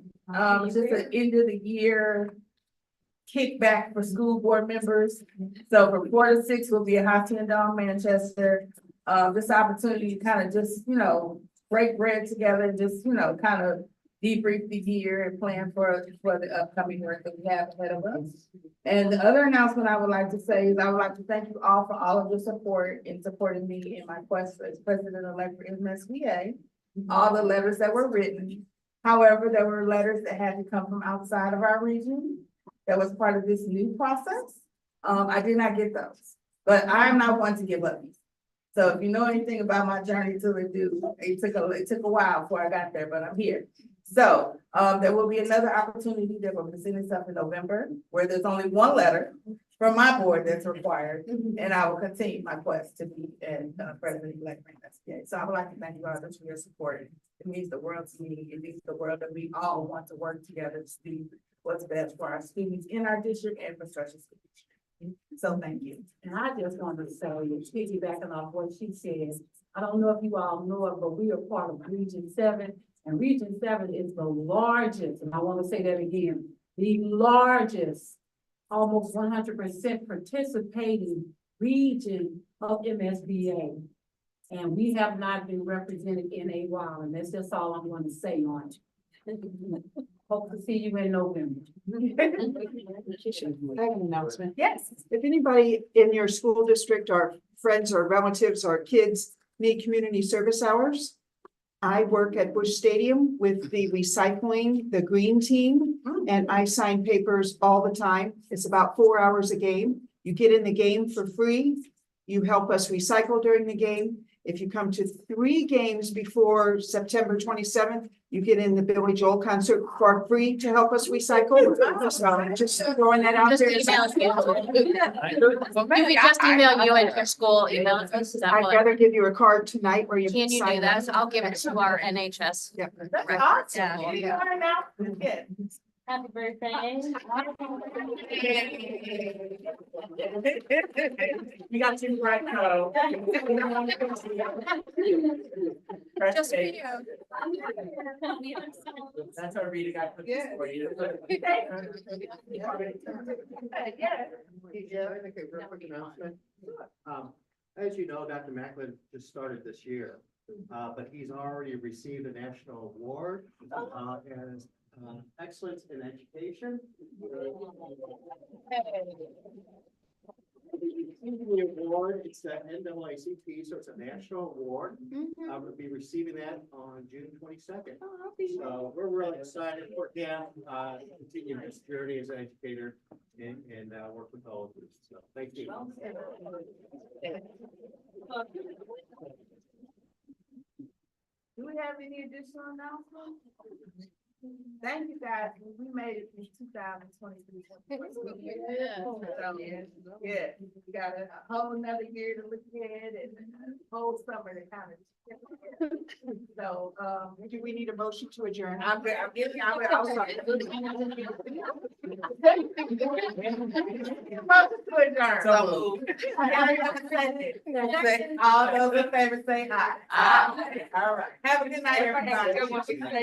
Just an end of the year kickback for school board members. So from 4 to 6 will be at Hacienda in Manchester. This opportunity to kind of just, break bread together, just, kind of debrief the year and plan for the upcoming work that we have ahead of us. And the other announcement I would like to say is I would like to thank you all for all of your support in supporting me in my quest as president-elect for MSBA. All the letters that were written. However, there were letters that had to come from outside of our region. That was part of this new process. I did not get those, but I am not one to give up. So if you know anything about my journey to the do, it took a while before I got there, but I'm here. So, there will be another opportunity that will present itself in November, where there's only 1 letter from my board that's required, and I will continue my quest to be president-elect. So I would like to thank you all for your support. It means the world to me. It means the world that we all want to work together to do what's best for our students in our district and for Structure School District. So thank you. And I just wanted to say, piggybacking off what she says, I don't know if you all know it, but we are part of Region 7. And Region 7 is the largest, and I want to say that again, the largest, almost 100% participating region of MSBA. And we have not been represented in a while, and that's just all I'm going to say on it. Hope to see you in November. I have an announcement. Yes. If anybody in your school district or friends or relatives or kids need community service hours, I work at Busch Stadium with the recycling, the green team, and I sign papers all the time. It's about 4 hours a game. You get in the game for free. You help us recycle during the game. If you come to 3 games before September 27th, you get in the Billy Joel concert for free to help us recycle. So just throwing that out Just there. email you. Maybe just email you and your school email address. Is that I'd what? rather give you a card tonight where you. Can you do sign that? up. So I'll give it to our NHS. Yeah. That's Right. awesome. Yeah. You are now. Yes. Happy birthday. You got two right now. Just for you. That's our reading I put this for you. Yeah, I think a real quick announcement. As you know, Dr. Macklin just started this year, but he's already received a national award, as excellence in education. The award, it's the NAACP, so it's a national award. We'll be receiving that on June 22nd. So we're really excited for him, to continue his journey as an educator and work with all of us. So thank you. Do we have any additional announcements? Thank you guys. We made it in 2023. Yeah, we got a whole another year to look ahead and a whole summer to kind of. So, Do we need a motion to adjourn? I'm giving, I'm sorry. Motion to adjourn. So All those in favor say aye. Aye. All right. Have a good night, everybody.